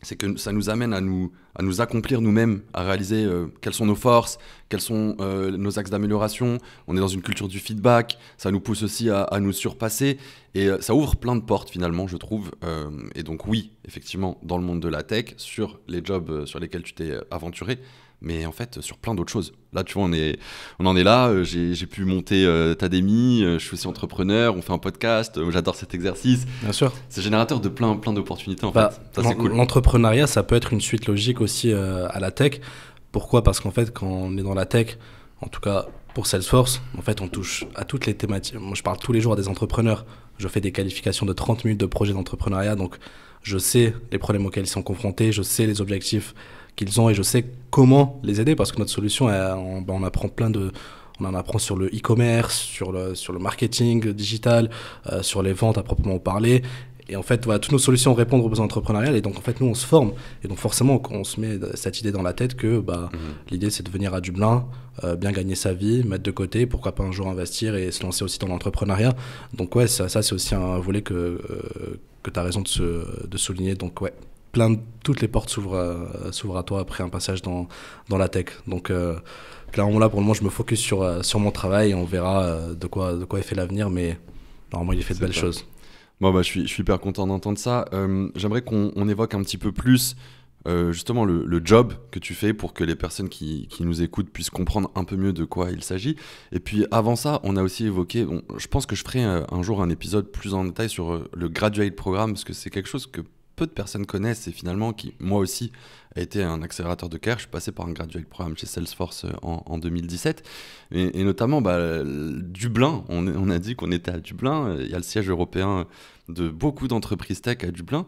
c'est que ça nous amène à nous accomplir nous-mêmes, à réaliser quelles sont nos forces, quels sont nos axes d'amélioration. On est dans une culture du feedback, ça nous pousse aussi à nous surpasser, et ça ouvre plein de portes finalement, je trouve. Et donc oui, effectivement, dans le monde de la tech, sur les jobs sur lesquels tu t'es aventuré, mais en fait sur plein d'autres choses. Là, tu vois, on en est là, j'ai pu monter Tademy, je suis aussi entrepreneur, on fait un podcast, j'adore cet exercice. Bien sûr. C'est générateur de plein d'opportunités en Bah, fait. Ça, c'est cool. L'entrepreneuriat, ça peut être une suite logique aussi à la tech. Pourquoi ? Parce qu'en fait, quand on est dans la tech, en tout cas pour Salesforce, en fait, on touche à toutes les thématiques. Moi, je parle tous les jours à des entrepreneurs. Je fais des qualifications de 30 minutes de projet d'entrepreneuriat, donc je sais les problèmes auxquels ils sont confrontés, je sais les objectifs qu'ils ont et je sais comment les aider parce que notre solution, on apprend on en apprend sur le e-commerce, sur le marketing digital, sur les ventes à proprement parler. Et en fait, voilà, toutes nos solutions répondent aux besoins entrepreneuriales. Et donc, en fait, nous, on se forme. Et donc, forcément, on se met cette idée dans la tête que l'idée, c'est de venir à Dublin, bien gagner sa vie, mettre de côté, pourquoi pas un jour investir et se lancer aussi dans l'entrepreneuriat. Donc, ouais, ça c'est aussi un volet que tu as raison de souligner. Donc, ouais, toutes les portes s'ouvrent à toi après un passage dans la tech. Donc, clairement, là, pour le moment, je me focus sur mon travail et on verra de quoi est fait l'avenir. Mais normalement, il est fait de belles choses. Bon, bah, je suis hyper content d'entendre ça. J'aimerais qu'on évoque un petit peu plus justement le job que tu fais pour que les personnes qui nous écoutent puissent comprendre un peu mieux de quoi il s'agit. Et puis avant ça, on a aussi évoqué, je pense que je ferai un jour un épisode plus en détail sur le Graduate Programme, parce que c'est quelque chose que peu de personnes connaissent et finalement qui, moi aussi, a été un accélérateur de carrière. Je suis passé par un Graduate Programme chez Salesforce en 2017. Et notamment, Dublin, on a dit qu'on était à Dublin. Il y a le siège européen de beaucoup d'entreprises tech à Dublin.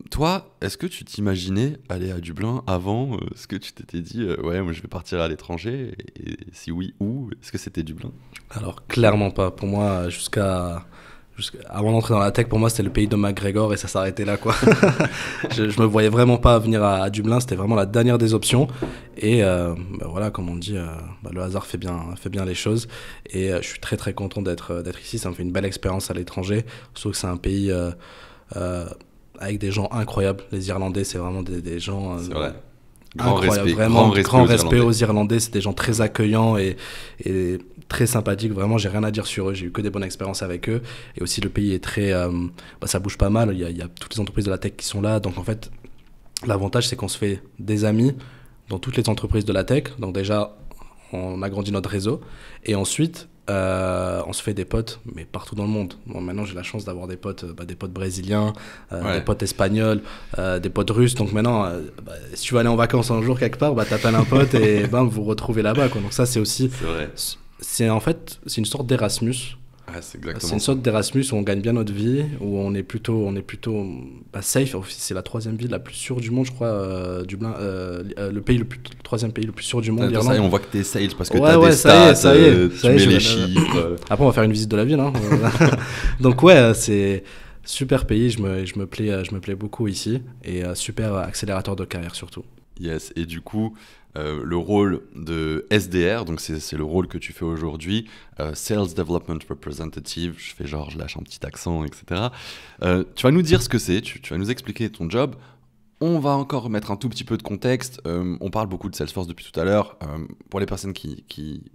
Toi, est-ce que tu t'imaginais aller à Dublin avant Est-ce que tu t'étais dit, ouais, moi je vais partir à l'étranger et si oui, où ? Est-ce que c'était Dublin ? Alors, clairement pas. Pour moi, avant d'entrer dans la tech, pour moi, c'était le pays de McGregor et ça s'arrêtait là, quoi. je me voyais vraiment pas venir à Dublin, c'était vraiment la dernière des options. Et voilà, comme on dit, le hasard fait bien les choses. Et je suis très très content d'être ici. Ça me fait une belle expérience à l'étranger. Surtout que c'est un pays avec des gens incroyables. Les Irlandais, c'est vraiment des gens c'est vrai. Grand respect aux Irlandais. C'est des gens très accueillants et très sympathiques. Vraiment, j'ai rien à dire sur eux. J'ai eu que des bonnes expériences avec eux. Et aussi, le pays est très... ça bouge pas mal. Il y a toutes les entreprises de la tech qui sont là. Donc, en fait, l'avantage, c'est qu'on se fait des amis dans toutes les entreprises de la tech. Donc, déjà, on agrandit notre réseau. Et ensuite... on se fait des potes, mais partout dans le monde. Bon, maintenant, j'ai la chance d'avoir des potes brésiliens, des potes espagnols, des potes russes. Donc maintenant, si tu veux aller en vacances un jour quelque part, t'appelles un pote et vous vous retrouvez là-bas, quoi. Donc ça, c'est aussi... C'est vrai. C'est une sorte d'Erasmus. C'est exactement c'est une sorte d'Erasmus où on gagne bien notre vie, où on est plutôt safe. C'est la troisième ville la plus sûre du monde, je crois, Dublin, le troisième pays le plus sûr du monde. Ça y est, on voit que t'es sales parce que t'as des stats, tu mets les chiffres. Après, on va faire une visite de la ville. Hein. Donc ouais, c'est super pays. Je me plais beaucoup ici et super accélérateur de carrière surtout. Yes, et du coup, le rôle de SDR, donc c'est le rôle que tu fais aujourd'hui, Sales Development Representative, je lâche un petit accent, etc. Tu vas nous dire ce que c'est, tu vas nous expliquer ton job. On va encore mettre un tout petit peu de contexte. On parle beaucoup de Salesforce depuis tout à l'heure. Pour les personnes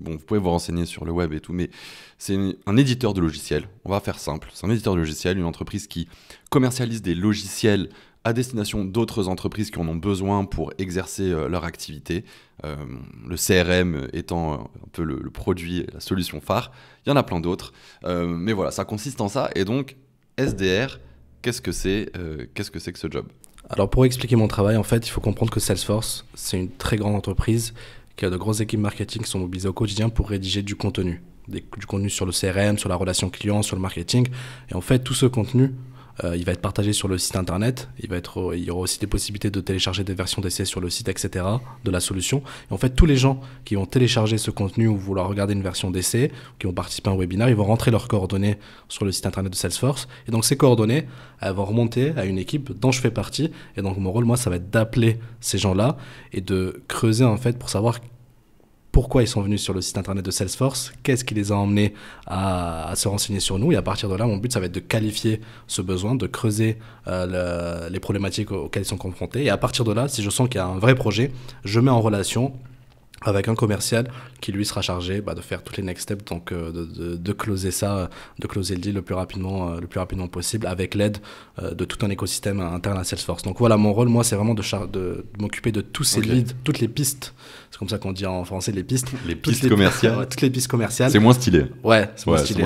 vous pouvez vous renseigner sur le web et tout, mais c'est un éditeur de logiciels. On va faire simple. C'est un éditeur de logiciels, une entreprise qui commercialise des logiciels à destination d'autres entreprises qui en ont besoin pour exercer leur activité. Le CRM étant un peu le produit, la solution phare. Il y en a plein d'autres. Mais voilà, ça consiste en ça. Et donc, SDR, qu'est-ce que c'est que ce job ? Alors, pour expliquer mon travail, en fait, il faut comprendre que Salesforce, c'est une très grande entreprise qui a de grosses équipes marketing qui sont mobilisées au quotidien pour rédiger du contenu. Du contenu sur le CRM, sur la relation client, sur le marketing. Et en fait, tout ce contenu il va être partagé sur le site internet. Il y aura aussi des possibilités de télécharger des versions d'essai sur le site, etc. de la solution. Et en fait, tous les gens qui vont télécharger ce contenu ou vouloir regarder une version d'essai, qui vont participer à un webinaire, ils vont rentrer leurs coordonnées sur le site internet de Salesforce. Et donc, ces coordonnées, elles vont remonter à une équipe dont je fais partie. Et donc, mon rôle, moi, ça va être d'appeler ces gens-là et de creuser, en fait, pour savoir pourquoi ils sont venus sur le site internet de Salesforce, qu'est-ce qui les a emmenés à se renseigner sur nous. Et à partir de là, mon but, ça va être de qualifier ce besoin, de creuser les problématiques auxquelles ils sont confrontés. Et à partir de là, si je sens qu'il y a un vrai projet, je mets en relation avec un commercial qui lui sera chargé de faire toutes les next steps, donc de closer ça, de closer le deal le plus rapidement possible avec l'aide de tout un écosystème interne à Salesforce. Donc voilà, mon rôle, moi, c'est vraiment de m'occuper de tous ces leads, toutes les pistes. C'est comme ça qu'on dit en français, les pistes. Les pistes commerciales. Ouais, toutes les pistes commerciales. C'est moins stylé. Ouais, c'est moins stylé.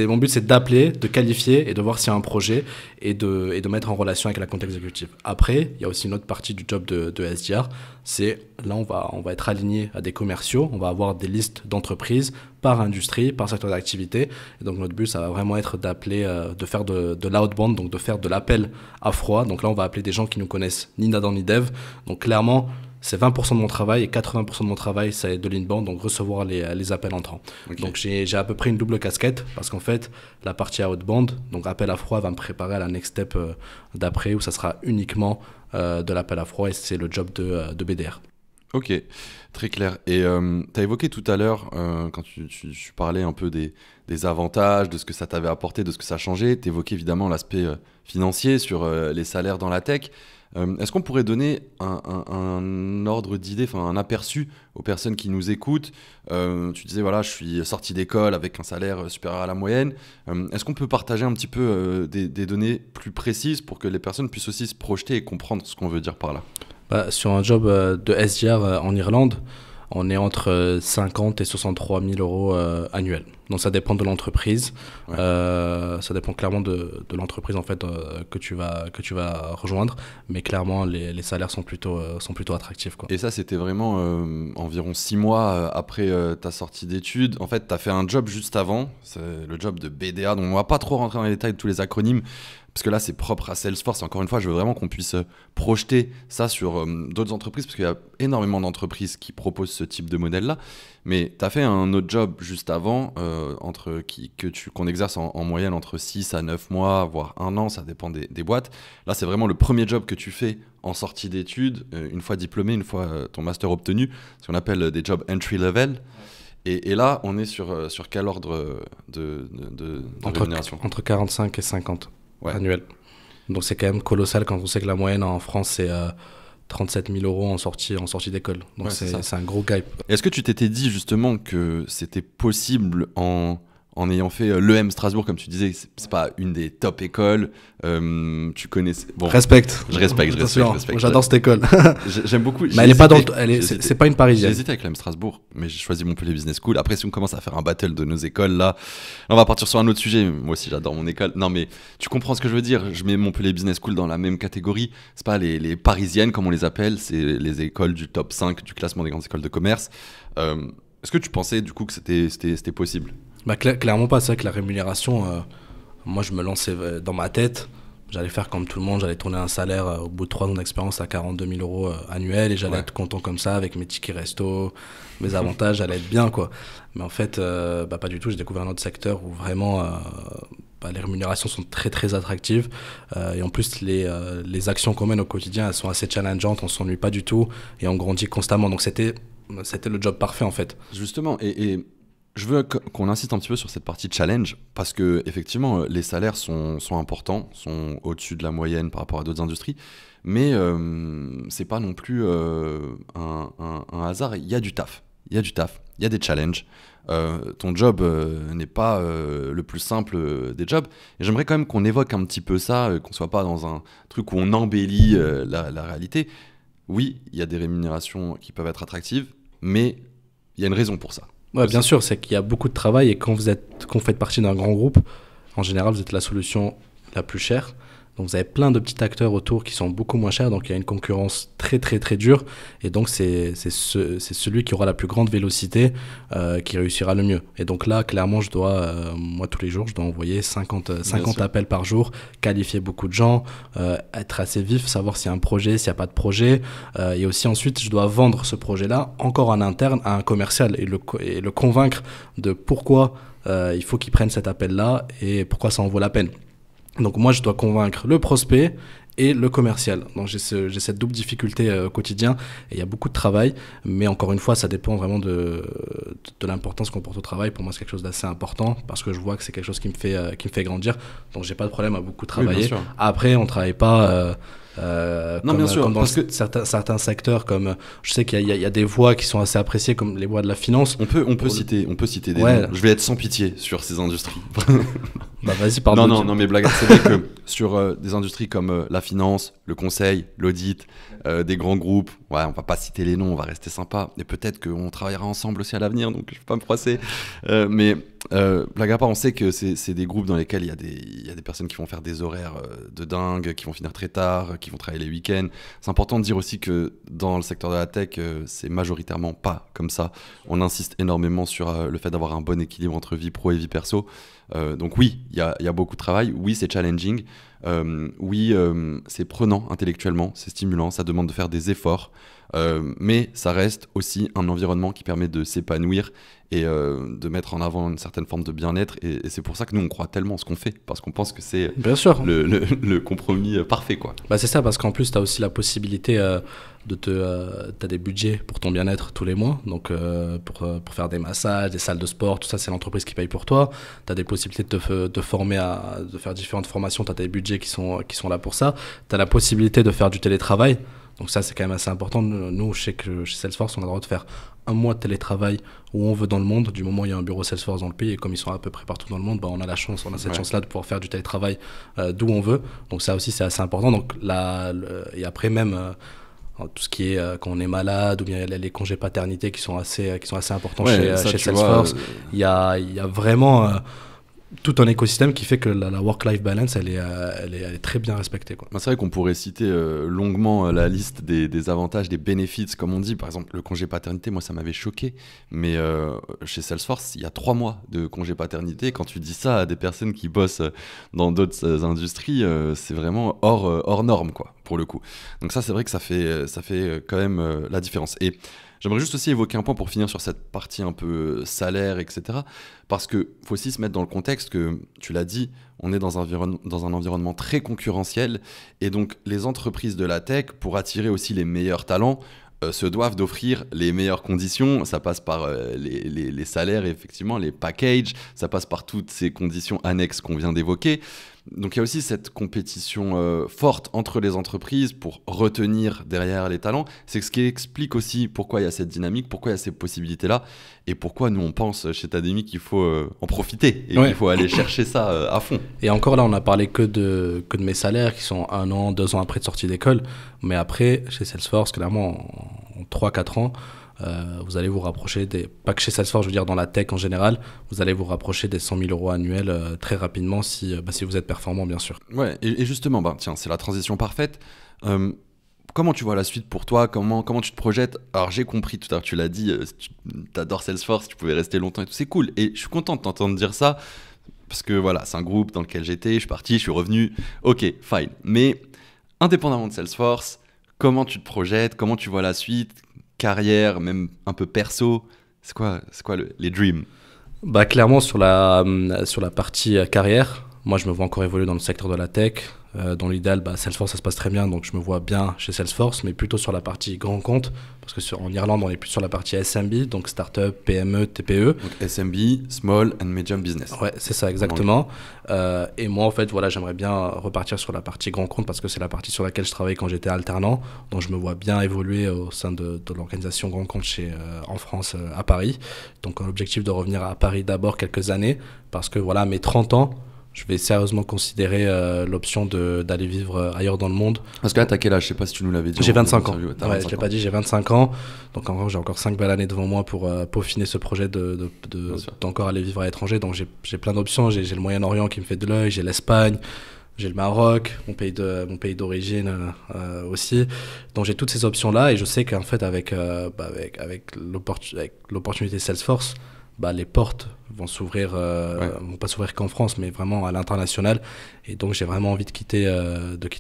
Mon but, c'est d'appeler, de qualifier et de voir s'il y a un projet et de mettre en relation avec la compte exécutive. Après, il y a aussi une autre partie du job de SDR. C'est là, on va être aligné à des commerciaux. On va avoir des listes d'entreprises par industrie, par secteur d'activité. Et donc, notre but, ça va vraiment être d'appeler, de faire de l'outbound, donc de faire de l'appel à froid. Donc là, on va appeler des gens qui nous connaissent ni Nadan ni Dev. Donc clairement, c'est 20% de mon travail et 80% de mon travail, ça va être de l'inbound, donc recevoir les appels entrants. Okay. Donc j'ai à peu près une double casquette parce qu'en fait, la partie outbound, donc appel à froid, va me préparer à la next step d'après où ça sera uniquement de l'appel à froid et c'est le job de BDR. Ok, très clair. Et tu as évoqué tout à l'heure, quand tu parlais un peu des avantages, de ce que ça t'avait apporté, de ce que ça a changé, tu évoquais évidemment l'aspect financier sur les salaires dans la tech. Est-ce qu'on pourrait donner un ordre d'idée, un aperçu aux personnes qui nous écoutent? Tu disais, voilà, je suis sorti d'école avec un salaire supérieur à la moyenne. Est-ce qu'on peut partager un petit peu des données plus précises pour que les personnes puissent aussi se projeter et comprendre ce qu'on veut dire par là? Sur un job de SDR en Irlande, on est entre 50 et 63 000 euros annuels. Donc ça dépend de l'entreprise. Ouais. Ça dépend clairement de l'entreprise en fait que tu vas rejoindre. Mais clairement, les salaires sont plutôt attractifs, quoi. Et ça, c'était vraiment environ 6 mois après ta sortie d'études. En fait, tu as fait un job juste avant, c'est le job de BDA. Donc on ne va pas trop rentrer dans les détails de tous les acronymes. Parce que là, c'est propre à Salesforce. Encore une fois, je veux vraiment qu'on puisse projeter ça sur d'autres entreprises, parce qu'il y a énormément d'entreprises qui proposent ce type de modèle-là. Mais tu as fait un autre job juste avant, qu'on exerce en moyenne entre 6 à 9 mois, voire 1 an, ça dépend des boîtes. Là, c'est vraiment le premier job que tu fais en sortie d'études, une fois diplômé, une fois ton master obtenu, ce qu'on appelle des jobs entry level. Et là, on est sur quel ordre de rémunération? Entre 45 et 50. Ouais. Annuel. Donc c'est quand même colossal quand on sait que la moyenne en France c'est 37 000 euros en sortie d'école. Donc c'est un gros gap. Est-ce que tu t'étais dit justement que c'était possible en ayant fait l'EM Strasbourg, comme tu disais, c'est pas une des top écoles, tu connais... Bon, respecte. Je respecte. J'adore cette école. J'aime beaucoup. Mais elle est pas c'est pas une parisienne. J'ai hésité avec l'EM Strasbourg, mais j'ai choisi Montpellier Business School. Après, si on commence à faire un battle de nos écoles, là, on va partir sur un autre sujet. Moi aussi, j'adore mon école. Non, mais tu comprends ce que je veux dire. Je mets Montpellier Business School dans la même catégorie. C'est pas les parisiennes, comme on les appelle, c'est les écoles du top 5 du classement des grandes écoles de commerce. Est-ce que tu pensais du coup que c'était possible? Clairement pas. C'est vrai que la rémunération, moi je me lançais dans ma tête, j'allais faire comme tout le monde, j'allais tourner un salaire au bout de 3 ans d'expérience à 42 000 euros annuels et j'allais être content comme ça avec mes tickets resto, mes avantages, j'allais être bien, quoi. Mais en fait, pas du tout. J'ai découvert un autre secteur où vraiment les rémunérations sont très très attractives et en plus les actions qu'on mène au quotidien, elles sont assez challengeantes, on s'ennuie pas du tout et on grandit constamment. Donc c'était le job parfait en fait. Justement, et je veux qu'on insiste un petit peu sur cette partie challenge parce que effectivement les salaires sont importants, sont au-dessus de la moyenne par rapport à d'autres industries, mais c'est pas non plus un hasard. Il y a du taf, il y a des challenges. Ton job n'est pas le plus simple des jobs, et j'aimerais quand même qu'on évoque un petit peu ça, qu'on soit pas dans un truc où on embellit la réalité. Oui, il y a des rémunérations qui peuvent être attractives, mais il y a une raison pour ça. Ouais, bien sûr, c'est qu'il y a beaucoup de travail et quand vous faites partie d'un grand groupe, en général, vous êtes la solution la plus chère. Donc vous avez plein de petits acteurs autour qui sont beaucoup moins chers, donc il y a une concurrence très très très dure, et donc c'est celui qui aura la plus grande vélocité qui réussira le mieux. Et donc là, clairement, moi tous les jours, je dois envoyer 50 appels par jour, qualifier beaucoup de gens, être assez vif, savoir s'il y a un projet, s'il n'y a pas de projet, et aussi ensuite je dois vendre ce projet-là encore en interne à un commercial et le convaincre de pourquoi il faut qu'il prenne cet appel-là et pourquoi ça en vaut la peine. Donc moi, je dois convaincre le prospect et le commercial. Donc j'ai cette double difficulté au quotidien et il y a beaucoup de travail, mais encore une fois, ça dépend vraiment de l'importance qu'on porte au travail. Pour moi, c'est quelque chose d'assez important parce que je vois que c'est quelque chose qui me fait grandir. Donc j'ai pas de problème à beaucoup travailler. Oui, bien sûr. Après, on travaille pas... non, bien sûr, comme dans parce que certains secteurs, comme je sais qu'il y a des voies qui sont assez appréciées, comme les voies de la finance. on peut citer des noms. Je vais être sans pitié sur ces industries. Bah vas-y, pardon. Non, mais blague. C'est vrai que sur des industries comme la finance, le conseil, l'audit, des grands groupes, ouais, on va pas citer les noms, on va rester sympa. Et peut-être qu'on travaillera ensemble aussi à l'avenir, donc je vais pas me froisser. Mais blague à part, on sait que c'est des groupes dans lesquels il y a des personnes qui vont faire des horaires de dingue, qui vont finir très tard, qui vont travailler les week-ends. C'est important de dire aussi que dans le secteur de la tech, c'est majoritairement pas comme ça. On insiste énormément sur le fait d'avoir un bon équilibre entre vie pro et vie perso. Donc oui, il y a beaucoup de travail. Oui, c'est challenging. Oui, c'est prenant intellectuellement, c'est stimulant, ça demande de faire des efforts. Mais ça reste aussi un environnement qui permet de s'épanouir et de mettre en avant une certaine forme de bien-être. Et c'est pour ça que nous, on croit tellement en ce qu'on fait, parce qu'on pense que c'est bien sûr le compromis parfait, quoi. Bah c'est ça, parce qu'en plus, tu as aussi la possibilité t'as des budgets pour ton bien-être tous les mois, donc pour faire des massages, des salles de sport, tout ça, c'est l'entreprise qui paye pour toi. Tu as des possibilités de te former, de faire différentes formations, tu as des budgets qui sont là pour ça. Tu as la possibilité de faire du télétravail. Donc ça, c'est quand même assez important. Nous, je sais que chez Salesforce, on a le droit de faire un mois de télétravail où on veut dans le monde, du moment où il y a un bureau Salesforce dans le pays, et comme ils sont à peu près partout dans le monde, bah, on a cette chance-là de pouvoir faire du télétravail d'où on veut. Donc ça aussi, c'est assez important. Donc et après même... tout ce qui est quand on est malade ou bien les congés paternité qui sont assez importants chez Salesforce. Il y a vraiment tout un écosystème qui fait que la work-life balance, elle est très bien respectée, quoi. C'est vrai qu'on pourrait citer longuement la liste des avantages, des benefits, comme on dit. Par exemple, le congé paternité, moi, ça m'avait choqué. Mais chez Salesforce, il y a 3 mois de congé paternité. Quand tu dis ça à des personnes qui bossent dans d'autres industries, c'est vraiment hors norme, quoi, pour le coup. Donc ça, c'est vrai que ça fait quand même la différence. Et j'aimerais juste aussi évoquer un point pour finir sur cette partie un peu salaire, etc. Parce qu'il faut aussi se mettre dans le contexte que, tu l'as dit, on est dans un environnement très concurrentiel. Et donc, les entreprises de la tech, pour attirer aussi les meilleurs talents, se doivent d'offrir les meilleures conditions. Ça passe par les salaires, effectivement, les packages. Ça passe par toutes ces conditions annexes qu'on vient d'évoquer. Donc il y a aussi cette compétition forte entre les entreprises pour retenir derrière les talents. C'est ce qui explique aussi pourquoi il y a cette dynamique, pourquoi il y a ces possibilités-là, et pourquoi nous on pense chez Tademy qu'il faut en profiter et qu'il faut aller chercher ça à fond. Et encore là, on a parlé que de mes salaires qui sont 1 an, 2 ans après de sortie d'école, mais après chez Salesforce, clairement en 3-4 ans, vous allez vous rapprocher pas que chez Salesforce, je veux dire dans la tech en général, vous allez vous rapprocher des 100 000 euros annuels très rapidement si vous êtes performant, bien sûr. Ouais, et justement, tiens, c'est la transition parfaite. Comment tu vois la suite pour toi ? Comment tu te projettes ? Alors j'ai compris tout à l'heure, tu l'as dit, tu adores Salesforce, tu pouvais rester longtemps et tout, c'est cool. Et je suis content de t'entendre dire ça, parce que voilà, c'est un groupe dans lequel j'étais, je suis parti, je suis revenu, ok, fine. Mais indépendamment de Salesforce, comment tu te projettes ? Comment tu vois la suite ? Carrière, même un peu perso, c'est quoi les dreams ? Bah clairement sur la partie carrière, moi je me vois encore évoluer dans le secteur de la tech. Dans l'idéal, Salesforce ça se passe très bien, donc je me vois bien chez Salesforce, mais plutôt sur la partie grand compte, parce que en Irlande on est plus sur la partie SMB, donc startup, PME, TPE. Donc SMB, Small and Medium Business. Ouais, c'est ça exactement. Et moi en fait voilà, j'aimerais bien repartir sur la partie grand compte parce que c'est la partie sur laquelle je travaillais quand j'étais alternant, donc je me vois bien évoluer au sein de l'organisation grand compte en France, à Paris. Donc l'objectif de revenir à Paris d'abord quelques années, parce que voilà, mes 30 ans, je vais sérieusement considérer l'option d'aller vivre ailleurs dans le monde. Parce que là, t'as quel âge ? Je sais pas si tu nous l'avais dit. J'ai 25 ans. Ouais, je l'ai pas dit, j'ai 25 ans. Donc en gros, j'ai encore 5 belles années devant moi pour peaufiner ce projet d'encore aller vivre à l'étranger. Donc j'ai plein d'options. J'ai le Moyen-Orient qui me fait de l'œil, j'ai l'Espagne. j'ai le Maroc, mon pays d'origine aussi. Donc j'ai toutes ces options-là et je sais qu'en fait avec l'opportunité Salesforce, les portes vont s'ouvrir, vont pas s'ouvrir qu'en France, mais vraiment à l'international. Et donc j'ai vraiment envie de quitter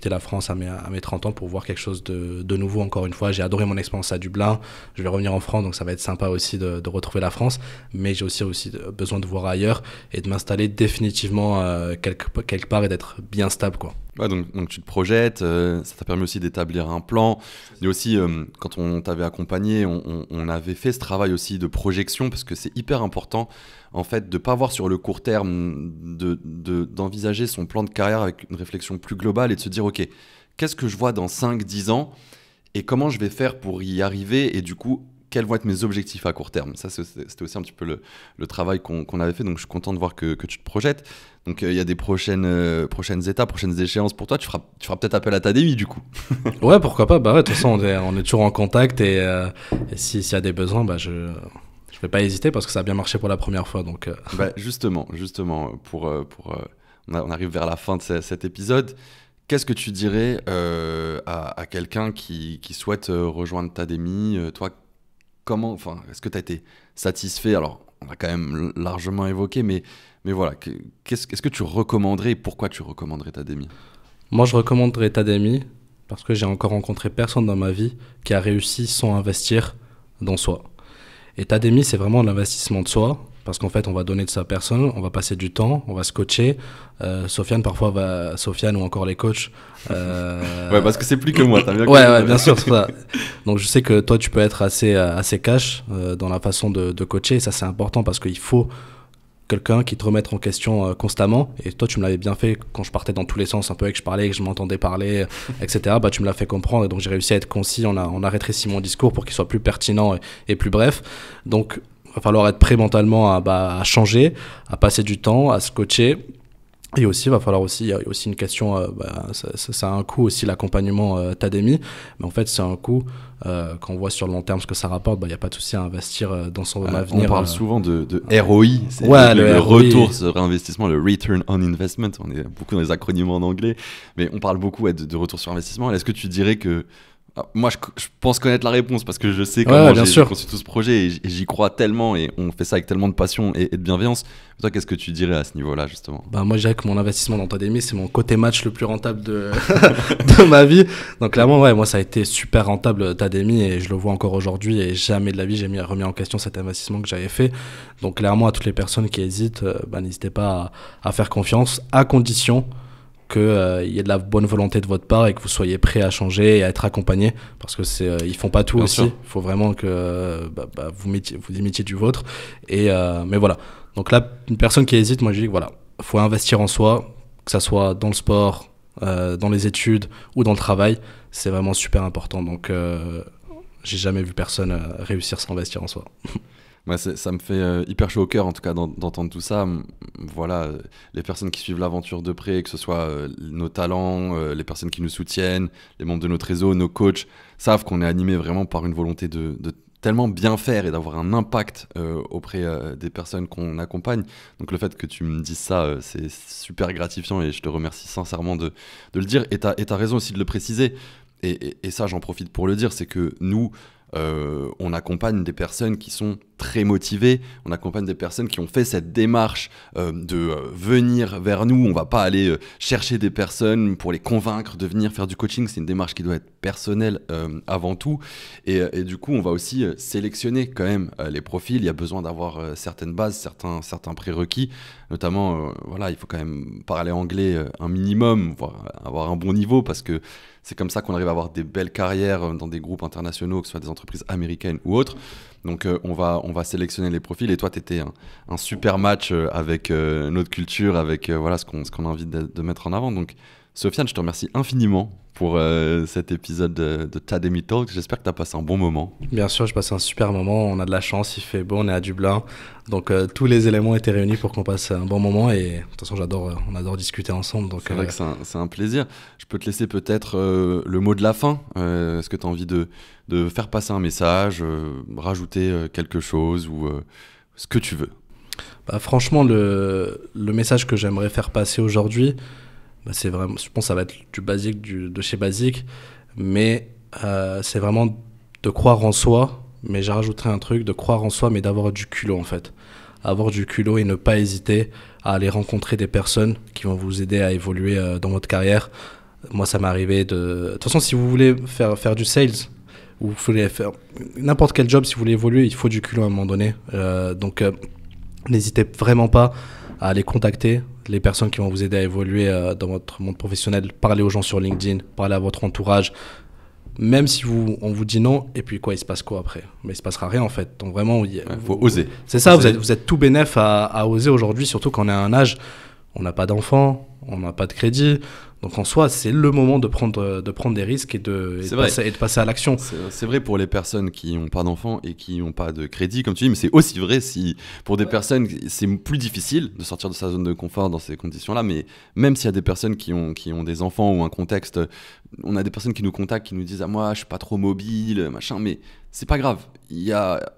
la France à mes 30 ans pour voir quelque chose de nouveau encore une fois. J'ai adoré mon expérience à Dublin, je vais revenir en France, donc ça va être sympa aussi de retrouver la France. Mais j'ai aussi besoin de voir ailleurs et de m'installer définitivement quelque part et d'être bien stable, quoi. Ouais, donc tu te projettes, ça t'a permis aussi d'établir un plan. Et aussi, quand on t'avait accompagné, on avait fait ce travail aussi de projection, parce que c'est hyper important, en fait, de ne pas voir sur le court terme, d'envisager son plan de carrière avec une réflexion plus globale et de se dire, OK, qu'est-ce que je vois dans 5-10 ans et comment je vais faire pour y arriver, et du coup, quels vont être mes objectifs à court terme. Ça, c'était aussi un petit peu le travail qu'on avait fait, donc je suis content de voir que tu te projettes. Donc il y a des prochaines étapes, prochaines échéances pour toi. Tu feras peut-être appel à Tademi du coup. Ouais, pourquoi pas. Bah ouais, de toute façon, on est toujours en contact et s'il y a des besoins, je vais pas hésiter parce que ça a bien marché pour la première fois. Donc, Justement, on arrive vers la fin de cet épisode. Qu'est-ce que tu dirais à quelqu'un qui souhaite rejoindre Tademi? Toi, est-ce que tu as été satisfait? Alors, on a quand même largement évoqué, mais voilà, est-ce que tu recommanderais et pourquoi tu recommanderais Tademi? Moi, je recommanderais Tademi parce que j'ai encore rencontré personne dans ma vie qui a réussi sans investir dans soi. Et Tademi, c'est vraiment l'investissement de soi parce qu'en fait, on va donner de sa personne, on va passer du temps, on va se coacher. Sofiane ou encore les coachs. Ouais, parce que c'est plus que moi, t'as bien compris. Ouais, bien sûr, c'est ça. Donc je sais que toi, tu peux être assez cash dans la façon de coacher. Et ça, c'est important parce qu'il faut quelqu'un qui te remette en question constamment. Et toi, tu me l'avais bien fait quand je partais dans tous les sens, un peu, et que je parlais, que je m'entendais parler, etc. Tu me l'as fait comprendre. Et donc, j'ai réussi à être concis. On a rétréci mon discours pour qu'il soit plus pertinent et plus bref. Donc, il va falloir être prêt mentalement à changer, à passer du temps, à se coacher. Et aussi, il y a aussi une question, ça a un coût aussi, l'accompagnement Tademi. Mais en fait, c'est un coût, quand on voit sur le long terme ce que ça rapporte, il n'y a pas de souci à investir dans son avenir. On parle souvent de ROI, c'est le retour sur investissement, le Return on Investment. On est beaucoup dans les acronymes en anglais, mais on parle beaucoup de retour sur investissement. Est-ce que tu dirais que... Moi, je pense connaître la réponse parce que je sais comment j'ai conçu tout ce projet et j'y crois tellement et on fait ça avec tellement de passion et de bienveillance. Toi, qu'est-ce que tu dirais à ce niveau-là, justement? Moi, je dirais que mon investissement dans Tademi, c'est mon côté match le plus rentable de ma vie. Donc, clairement, moi, ça a été super rentable, Tademi, et je le vois encore aujourd'hui. Et jamais de la vie, j'ai remis en question cet investissement que j'avais fait. Donc, clairement, à toutes les personnes qui hésitent, n'hésitez pas à faire confiance, à condition qu'il y ait de la bonne volonté de votre part et que vous soyez prêt à changer et à être accompagné, parce que ils font pas tout bien aussi. Il faut vraiment que vous y mettiez du vôtre. Mais voilà. Donc là, une personne qui hésite, moi je dis que voilà, faut investir en soi, que ça soit dans le sport, dans les études ou dans le travail, c'est vraiment super important. Donc j'ai jamais vu personne réussir sans investir en soi. Ça me fait hyper chaud au cœur en tout cas d'entendre tout ça. Voilà, les personnes qui suivent l'aventure de près, que ce soit nos talents, les personnes qui nous soutiennent, les membres de notre réseau, nos coachs, savent qu'on est animé vraiment par une volonté de tellement bien faire et d'avoir un impact auprès des personnes qu'on accompagne. Donc le fait que tu me dises ça, c'est super gratifiant et je te remercie sincèrement de le dire. Et t'as raison aussi de le préciser. Et ça, j'en profite pour le dire, c'est que nous, on accompagne des personnes qui sont très motivées, on accompagne des personnes qui ont fait cette démarche de venir vers nous. On ne va pas aller chercher des personnes pour les convaincre de venir faire du coaching, c'est une démarche qui doit être personnelle avant tout. Et du coup, on va aussi sélectionner quand même les profils. Il y a besoin d'avoir certaines bases, certains prérequis, notamment, il faut quand même parler anglais un minimum, voire avoir un bon niveau, parce que c'est comme ça qu'on arrive à avoir des belles carrières dans des groupes internationaux, que ce soit des entreprises américaines ou autres. Donc on va sélectionner les profils. Et toi, tu étais un super match avec notre culture, avec ce qu'on a envie de mettre en avant. Donc Sofiane, je te remercie infiniment pour cet épisode de Tademi Talk. J'espère que tu as passé un bon moment. Bien sûr, je passe un super moment. On a de la chance, il fait beau, on est à Dublin. Donc tous les éléments étaient réunis pour qu'on passe un bon moment. Et de toute façon, on adore discuter ensemble. Donc, c'est vrai que c'est un plaisir. Je peux te laisser peut-être le mot de la fin. Est-ce que tu as envie de faire passer un message, rajouter quelque chose ou ce que tu veux? Franchement, le message que j'aimerais faire passer aujourd'hui, Bah, c'est vraiment, je pense que ça va être du basique, de chez basique, mais c'est vraiment de croire en soi, mais j'ai rajouté un truc, de croire en soi, mais d'avoir du culot en fait. Avoir du culot et ne pas hésiter à aller rencontrer des personnes qui vont vous aider à évoluer dans votre carrière. Moi, ça m'est arrivé de... De toute façon, si vous voulez faire du sales, ou vous voulez faire n'importe quel job, si vous voulez évoluer, il faut du culot à un moment donné. Donc, n'hésitez vraiment pas à aller contacter les personnes qui vont vous aider à évoluer dans votre monde professionnel. Parlez aux gens sur LinkedIn, parlez à votre entourage. Même si on vous dit non, et puis quoi, il se passe quoi après? Mais il se passera rien en fait. Donc vraiment, Faut oser. C'est ça, Oser. vous êtes tout bénef à oser aujourd'hui, surtout quand on est à un âge, on n'a pas d'enfants, on n'a pas de crédit. Donc en soi, c'est le moment de prendre des risques et de passer à l'action. C'est vrai pour les personnes qui n'ont pas d'enfants et qui n'ont pas de crédit, comme tu dis, mais c'est aussi vrai pour des personnes, c'est plus difficile de sortir de sa zone de confort dans ces conditions-là, mais même s'il y a des personnes qui ont des enfants ou un contexte, on a des personnes qui nous contactent, qui nous disent « Ah, moi, je suis pas trop mobile, machin », mais c'est pas grave.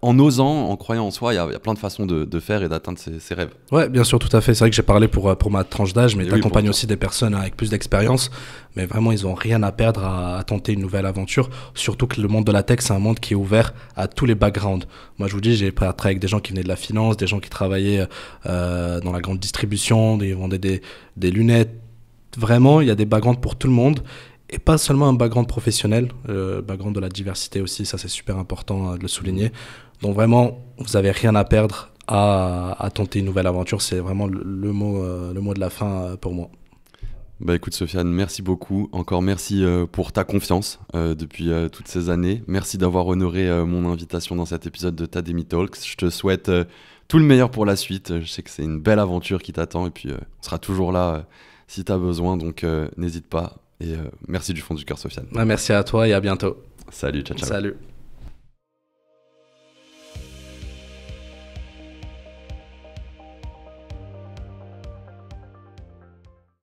En osant, en croyant en soi, il y a plein de façons de faire et d'atteindre ses rêves. Ouais, bien sûr, tout à fait. C'est vrai que j'ai parlé pour ma tranche d'âge, mais Et tu accompagnes aussi des personnes avec plus d'expérience. Mais vraiment, ils n'ont rien à perdre à tenter une nouvelle aventure. Surtout que le monde de la tech, c'est un monde qui est ouvert à tous les backgrounds. Moi, je vous dis, j'ai travaillé avec des gens qui venaient de la finance, des gens qui travaillaient dans la grande distribution, ils vendaient des lunettes. Vraiment, il y a des backgrounds pour tout le monde. Et pas seulement un background professionnel, background de la diversité aussi, ça c'est super important de le souligner. Donc vraiment, vous n'avez rien à perdre à tenter une nouvelle aventure, c'est vraiment le mot de la fin pour moi. Bah écoute Sofiane, merci beaucoup. Encore merci pour ta confiance depuis toutes ces années. Merci d'avoir honoré mon invitation dans cet épisode de Tademi Talks. Je te souhaite tout le meilleur pour la suite. Je sais que c'est une belle aventure qui t'attend et puis on sera toujours là si tu as besoin, donc n'hésite pas. Et merci du fond du cœur, Sofiane. Merci à toi et à bientôt. Salut, ciao, ciao. Salut.